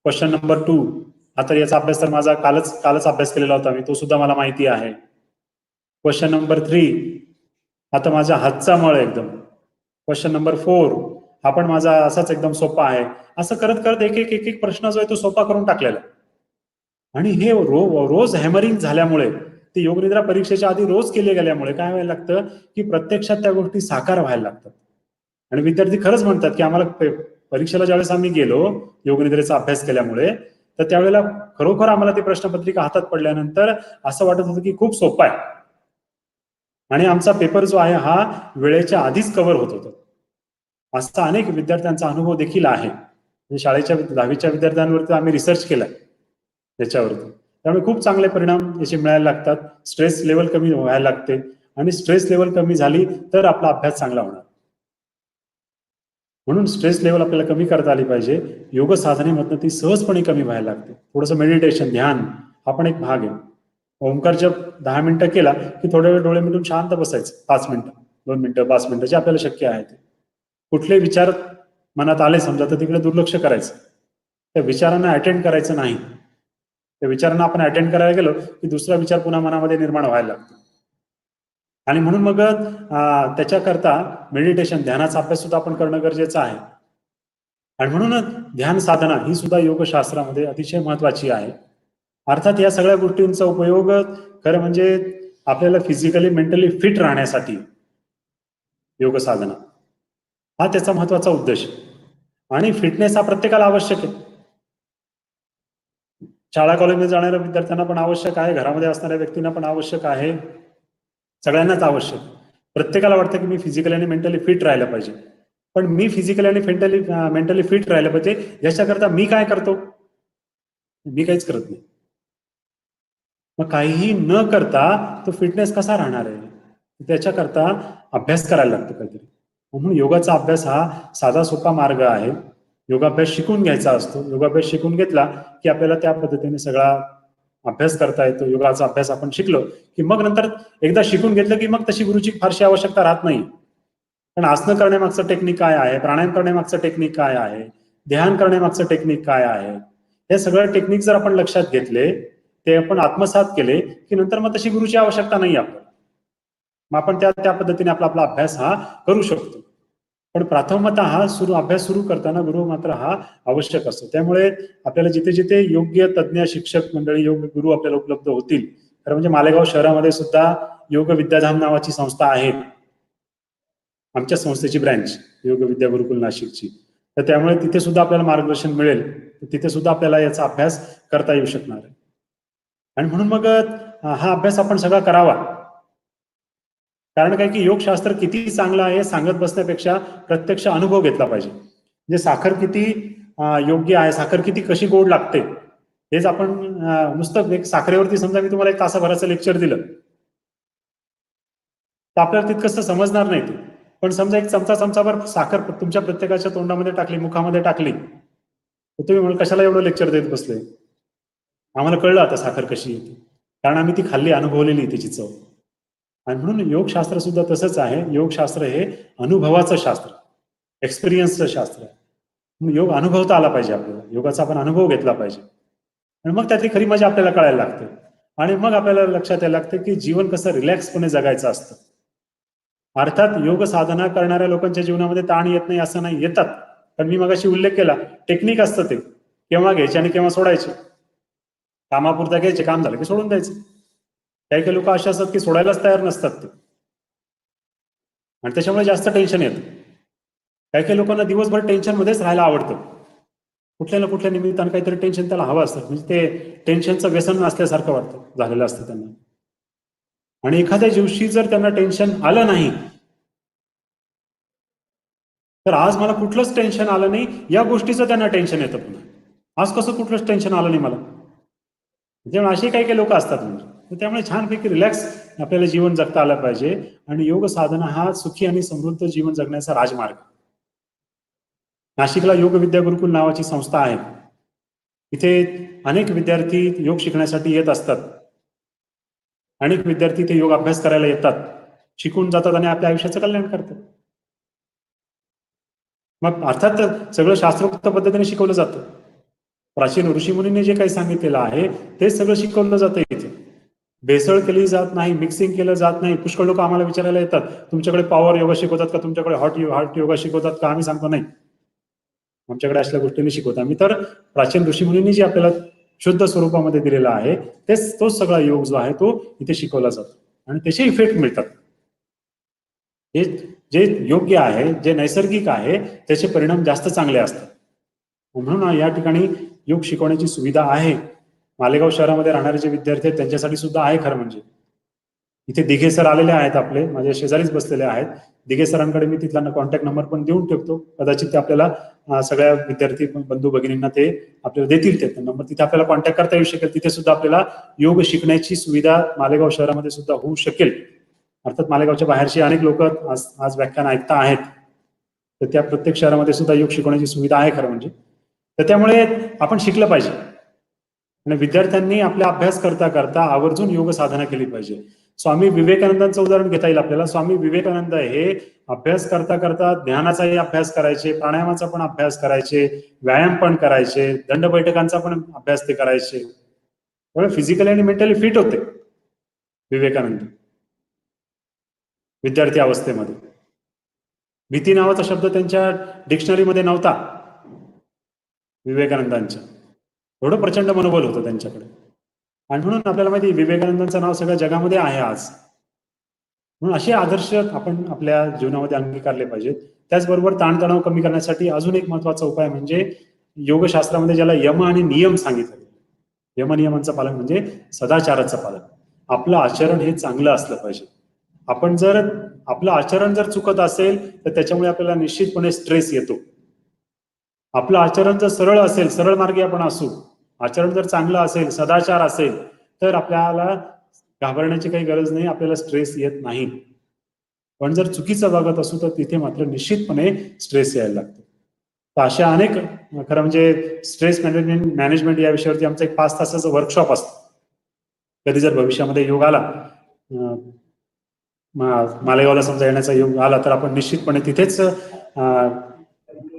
क्वेश्चन नंबर 2, आता याचा अभ्यास तर माझा कालच अभ्यास केलेला होता मी, तो सुद्धा मला माहिती आहे. क्वेश्चन नंबर 3, आता माझ्या हातचा मळ आहे एकदम. क्वेश्चन नंबर 4, हा पण माझा असाच एकदम सोपा आहे. असं करत करत एक एक प्रश्न जो आहे तो सोपा करून टाकलेला. आणि हे रोज हॅमरिंग झाल्यामुळे, ती योगनिद्रा परीक्षेच्या आधी रोज केले गेल्यामुळे काय व्हायला लागतं की प्रत्यक्षात त्या गोष्टी साकार व्हायला लागतात. आणि विद्यार्थी खरंच म्हणतात की आम्हाला परीक्षेला ज्यावेळेस आम्ही गेलो योगनिद्रेचा अभ्यास केल्यामुळे, तर त्यावेळेला खरोखर आम्हाला ती प्रश्नपत्रिका हातात पडल्यानंतर असं वाटत होतं की खूप सोपा आहे. आणि आमचा पेपर जो आहे हा वेळेच्या आधीच कव्हर होत होता. असा अनेक विद्यार्थ्यांचा अनुभव देखील आहे. म्हणजे शाळेच्या 10वीच्या विद्यार्थ्यांवरती आम्ही रिसर्च केलाय त्याच्यावरती. त्यामुळे खूप चांगले परिणाम याचे मिळायला लागतात. स्ट्रेस लेवल कमी व्हायला लागते, आणि स्ट्रेस लेवल कमी झाली तर आपला अभ्यास चांगला होणार. म्हणून स्ट्रेस लेवल आपल्याला कमी करता आली पाहिजे. योग साधनेमधनं ती सहजपणे कमी व्हायला लागते. थोडंसं मेडिटेशन, ध्यान हा पण एक भाग आहे. ओंकार जप 10 मिनिटं केला की थोड्या वेळ डोळे मिटून शांत बसायचं, 5 मिनिटं, 2 मिनिटं, 5 मिनिटं, जे आपल्याला शक्य आहे ते. कुठले विचार मनात आले समजा तर तिकडे दुर्लक्ष करायचं, त्या विचारांना अटेंड करायचं नाही. त्या विचारांना आपण अटेंड करायला गेलो की दुसरा विचार पुन्हा मनामध्ये निर्माण व्हायला लागतो. आणि म्हणून मग त्याच्याकरता मेडिटेशन, ध्यानाचा अभ्यास सुद्धा आपण करणं गरजेचं आहे. आणि म्हणून ध्यान साधना ही सुद्धा योगशास्त्रामध्ये अतिशय महत्वाची आहे. अर्थात या सगळ्या गोष्टींचा उपयोग खरं म्हणजे आपल्याला फिजिकली मेंटली फिट राहण्यासाठी योग साधना हा त्याचा महत्वाचा उद्देश. आणि फिटनेस हा प्रत्येकाला आवश्यक आहे. शाळा कॉलेजमध्ये जाणाऱ्या विद्यार्थ्यांना पण आवश्यक आहे, घरामध्ये असणाऱ्या व्यक्तींना पण आवश्यक आहे, सगळ्यांनाच आवश्यक. प्रत्येकाला वाटतं की मी फिजिकली आणि मेंटली फिट राहायला पाहिजे. पण मी फिजिकली आणि मेंटली फिट राहायला पाहिजे याच्याकरता मी काय करतो? मी काहीच करत नाही. मग काहीही न करता तो फिटनेस कसा राहणार आहे? त्याच्याकरता अभ्यास करायला लागतो काहीतरी. म्हणून योगाचा अभ्यास हा साधा सोपा मार्ग आहे. योगाभ्यास शिकून घ्यायचा असतो. योगाभ्यास शिकून घेतला की आपल्याला त्या पद्धतीने सगळा अभ्यास करता येतो. योगाचा अभ्यास आपण शिकलो की मग नंतर एकदा शिकून घेतलं की मग तशी गुरुची फारशी आवश्यकता राहत नाही. पण आसनं करण्यामागचं टेक्निक काय आहे, प्राणायाम करण्यामागचं टेक्निक काय आहे, ध्यान करण्यामागचं टेक्निक काय आहे, हे सगळं टेक्निक जर आपण लक्षात घेतले, ते आपण आत्मसात केले की नंतर मग तशी गुरुची आवश्यकता नाही आपल्याला. मग आपण त्या त्या पद्धतीने आपला अभ्यास हा करू शकतो. पण प्राथमिकता हा अभ्यास सुरू करताना गुरु मात्र हा आवश्यक असतो. त्यामुळे आपल्याला जिथे जिथे योग्य तज्ज्ञ शिक्षक मंडळी, योग्य गुरु आपल्याला उपलब्ध होतील, तर म्हणजे मालेगाव शहरामध्ये सुद्धा योग विद्याधाम नावाची संस्था आहे, आमच्या संस्थेची ब्रँच योग विद्या गुरुकुल नाशिकची. तर त्यामुळे तिथे सुद्धा आपल्याला मार्गदर्शन मिळेल, तिथे सुद्धा आपल्याला याचा अभ्यास करता येऊ शकणार आहे. आणि म्हणून मग हा अभ्यास आपण सगळा करावा. कारण काय की योगशास्त्र किती चांगलं आहे सांगत बसण्यापेक्षा प्रत्यक्ष अनुभव घेतला पाहिजे. म्हणजे साखर किती योग्य आहे, साखर किती कशी गोड लागते, हेच आपण नुसतं एक साखरेवरती समजा मी तुम्हाला 1 तासाभराचं लेक्चर दिलं तर आपल्याला तितकंसं समजणार नाही ते. पण समजा एक चमचाभर साखर तुमच्या प्रत्येकाच्या तोंडामध्ये टाकली, मुखामध्ये टाकली, तर तुम्ही म्हणून कशाला एवढं लेक्चर देत बसले. आम्हाला कळलं आता साखर कशी येते, कारण आम्ही ती खाल्ली, अनुभवलेली त्याची चव. आणि म्हणून योगशास्त्र सुद्धा तसंच आहे. योगशास्त्र हे अनुभवाचं शास्त्र, एक्सपिरियन्सचं शास्त्र आहे. योग अनुभवता आला पाहिजे आपल्याला, योगाचा आपण अनुभव घेतला पाहिजे आणि मग त्यातली खरी मजा आपल्याला कळायला लागते. आणि मग आपल्याला लक्षात यायला लागतं की जीवन कसं रिलॅक्सपणे जगायचं असतं. अर्थात योग साधना करणाऱ्या लोकांच्या जीवनामध्ये ताण येत नाही असं नाही, येतात. पण मी मगाशी उल्लेख केला, टेक्निक असतं ते, केव्हा घ्यायचे आणि केव्हा सोडायचे. कामापुरता घ्यायचे, काम झालं की सोडून द्यायचे. काही काही लोक असे असतात की सोडायलाच तयार नसतात ते, आणि त्याच्यामुळे जास्त टेन्शन येतं. काही काही लोकांना दिवसभर टेन्शन मध्येच राहायला आवडतं, कुठल्या ना कुठल्या निमित्तानं काहीतरी टेन्शन त्याला हवं असतं, म्हणजे ते टेन्शनचं व्यसन असल्यासारखं वाटतं, झालेलं असतं त्यांना. आणि एखाद्या दिवशी जर त्यांना टेन्शन आलं नाही, तर आज मला कुठलंच टेन्शन आलं नाही या गोष्टीचं त्यांना टेन्शन येतं पुन्हा. आज कसं कुठलंच टेन्शन आलं नाही मला. त्यामुळे असे काही काही लोक असतात. म्हणजे त्यामुळे छानपैकी रिलॅक्स आपल्याला जीवन जगता आलं पाहिजे. आणि योग साधना हा सुखी आणि समृद्ध जीवन जगण्याचा राजमार्ग. नाशिकला योग विद्या गुरुकुल नावाची संस्था आहे. इथे अनेक विद्यार्थी योग शिकण्यासाठी येत असतात. अनेक विद्यार्थी इथे योग अभ्यास करायला येतात, शिकून जातात आणि आपल्या आयुष्याचं कल्याण करतात. मग अर्थात सगळं शास्त्रोक्त पद्धतीने शिकवलं जातं. प्राचीन ऋषीमुनींनी जे काही सांगितलेलं आहे ते सगळं शिकवलं जातं इथे. भेसळ केली जात नाही, मिक्सिंग केलं जात नाही. पुष्कळ लोक आम्हाला विचारायला येतात, तुमच्याकडे पॉवर योगा शिकवतात का, तुमच्याकडे हॉट योगा शिकवतात का. आम्ही सांगतो नाही, आमच्याकडे अशा गोष्टींनी शिकवतो आम्ही. तर प्राचीन ऋषीमुनींनी जे आपल्याला शुद्ध स्वरूपामध्ये दिलेला आहे तोच सगळा योग जो आहे तो इथे शिकवला जातो आणि त्याचे इफेक्ट मिळतात. जे योग्य आहे, जे नैसर्गिक आहे, त्याचे परिणाम जास्त चांगले असतात. म्हणून या ठिकाणी योग शिकवण्याची सुविधा आहे. मालेगाव शहरामध्ये राहणारे जे विद्यार्थी आहेत त्यांच्यासाठी सुद्धा आहे. खरं म्हणजे इथे दिघे सर आलेले आहेत, आपले माझ्या शेजारीच बसलेले आहेत. दिघे सरांकडे मी तिथला कॉन्टॅक्ट नंबर पण देऊन ठेवतो, कदाचित ते आपल्याला सगळ्या विद्यार्थी बंधू भगिनींना ते आपल्याला देतील ते नंबर. तिथे आपल्याला कॉन्टॅक्ट करता येऊ शकेल. तिथे सुद्धा आपल्याला योग शिकण्याची सुविधा मालेगाव शहरामध्ये सुद्धा होऊ शकेल. अर्थात मालेगावच्या बाहेरची अनेक लोक आज व्याख्यान ऐकता आहेत, तर त्या प्रत्येक शहरामध्ये सुद्धा योग शिकवण्याची सुविधा आहे खरं म्हणजे. तर त्यामुळे आपण शिकलं पाहिजे आणि विद्यार्थ्यांनी आपला अभ्यास करता करता आवर्जून योग साधना केली पाहिजे. स्वामी विवेकानंदांचं उदाहरण घेता येईल आपल्याला. स्वामी विवेकानंद हे अभ्यास करता करता ध्यानाचाही अभ्यास करायचे, प्राणायामाचा पण अभ्यास करायचे, व्यायाम पण करायचे, दंड बैठकांचा पण अभ्यास ते करायचे. त्यामुळे फिजिकली आणि मेंटली फिट होते विवेकानंद विद्यार्थी अवस्थेमध्ये. भीती नावाचा शब्द त्यांच्या डिक्शनरीमध्ये नव्हता विवेकानंदांच्या. एवढं प्रचंड मनोबल होतं त्यांच्याकडे. आणि म्हणून आपल्याला माहिती विवेकानंदांचं नाव सगळ्या जगामध्ये आहे आज. म्हणून असे आदर्श आपण आपल्या जीवनामध्ये अंगीकारले पाहिजेत. त्याचबरोबर ताणतणाव कमी करण्यासाठी अजून एक महत्वाचा उपाय म्हणजे योगशास्त्रामध्ये ज्याला यम आणि नियम सांगितलं. यम नियमांचं पालन म्हणजे सदाचाराचं पालन. आपलं आचरण हे चांगलं असलं पाहिजे. आपण जर आपलं आचरण जर चुकत असेल तर त्याच्यामुळे आपल्याला निश्चितपणे स्ट्रेस येतो. आपलं आचरण जर सरळ असेल, सरळ मार्गी आपण असू, आचरण जर चांगलं असेल, सदाचार असेल, तर आपल्याला घाबरण्याची काही गरज नाही, आपल्याला स्ट्रेस येत नाही. पण जर चुकीचं वागत असू तर तिथे मात्र निश्चितपणे स्ट्रेस यायला लागतो. तर अशा अनेक खरं म्हणजे स्ट्रेस मॅनेजमेंट या विषयावरती आमचं एक 5 तासाचं वर्कशॉप असतं. कधी जर भविष्यामध्ये योग आला, मालेगावला समजा येण्याचा योग आला, तर आपण निश्चितपणे तिथेच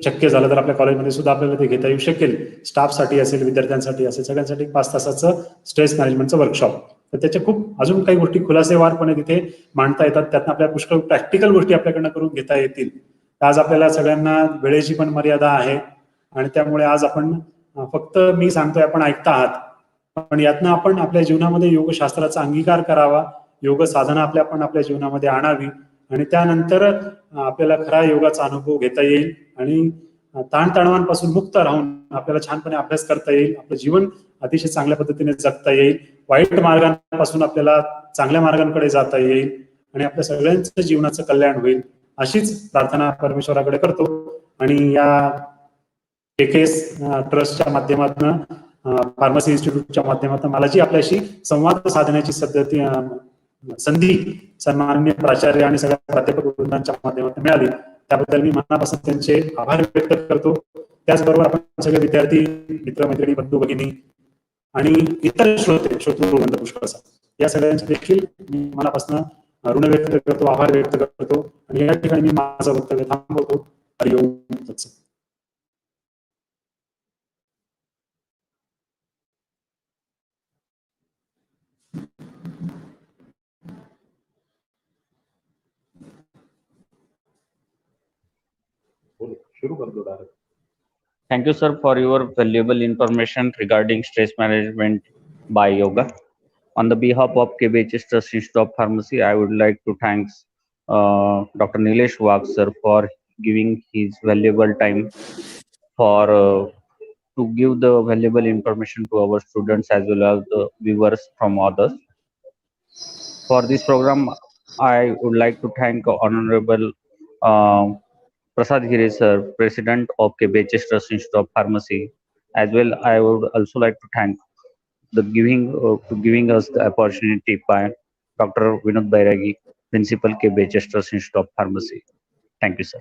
शक्य झालं तर आपल्या कॉलेजमध्ये सुद्धा आपल्याला ते घेता येऊ शकेल. स्टाफसाठी असेल, विद्यार्थ्यांसाठी असेल, सगळ्यांसाठी 5 तासाचं स्ट्रेस मॅनेजमेंटचं वर्कशॉप. तर त्याच्या खूप अजून काही गोष्टी खुलासेवारपणे तिथे मांडता येतात. त्यातनं आपल्या पुष्कळ प्रॅक्टिकल गोष्टी आपल्याकडनं करून घेता येतील. आज आपल्याला सगळ्यांना वेळेची पण मर्यादा आहे आणि त्यामुळे आज आपण फक्त मी सांगतोय आपण ऐकता आहात, पण यातनं आपण आपल्या जीवनामध्ये योगशास्त्राचा अंगीकार करावा, योग साधना आपण आपल्या जीवनामध्ये आणावी आणि त्यानंतर आपल्याला खरा योगाचा अनुभव घेता येईल आणि ताणतणावांपासून मुक्त राहून आपल्याला छानपणे अभ्यास करता येईल, आपलं जीवन अतिशय चांगल्या पद्धतीने जगता येईल, वाईट मार्गांपासून आपल्याला चांगल्या मार्गांकडे जाता येईल आणि आपल्या सगळ्यांचं जीवनाचं कल्याण होईल, अशीच प्रार्थना परमेश्वराकडे करतो. आणि या केकेएस ट्रस्टच्या माध्यमातून फार्मसी इन्स्टिट्यूटच्या माध्यमातून मला जी आपल्याशी संवाद साधण्याची संधी सन्माननीय प्राचार्य आणि सगळ्या प्राध्यापक वृंदांच्या माध्यमातून मिळाली, त्याबद्दल मी मनापासून त्यांचे आभार व्यक्त करतो. त्याचबरोबर आपण सगळे विद्यार्थी, मित्रमैत्रिणी, बंधू भगिनी आणि इतर श्रोतृवृंद पुष्कळ या सगळ्यांचे देखील मी मनापासून ऋण व्यक्त करतो, आभार व्यक्त करतो आणि या ठिकाणी मी माझं वक्तव्य थांबवतो. हरिओम तत्सत. शुरू कर दो direct. Thank you, sir, for your valuable information regarding stress management by yoga. On the behalf of KBHS Trust Institute of Pharmacy, I would like to thank Dr. Nilesh Wagh, sir, for giving his valuable time for to give the valuable information to our students as well as the viewers from others. For this program, I would like to thank Honorable Prasad Gire, sir, President of KBHS Trust Institute of Pharmacy. As well, I would also like to thank the giving us the opportunity by Dr. Vinod Bairagi, Principal KBHS Trust Institute of Pharmacy. Thank you, sir.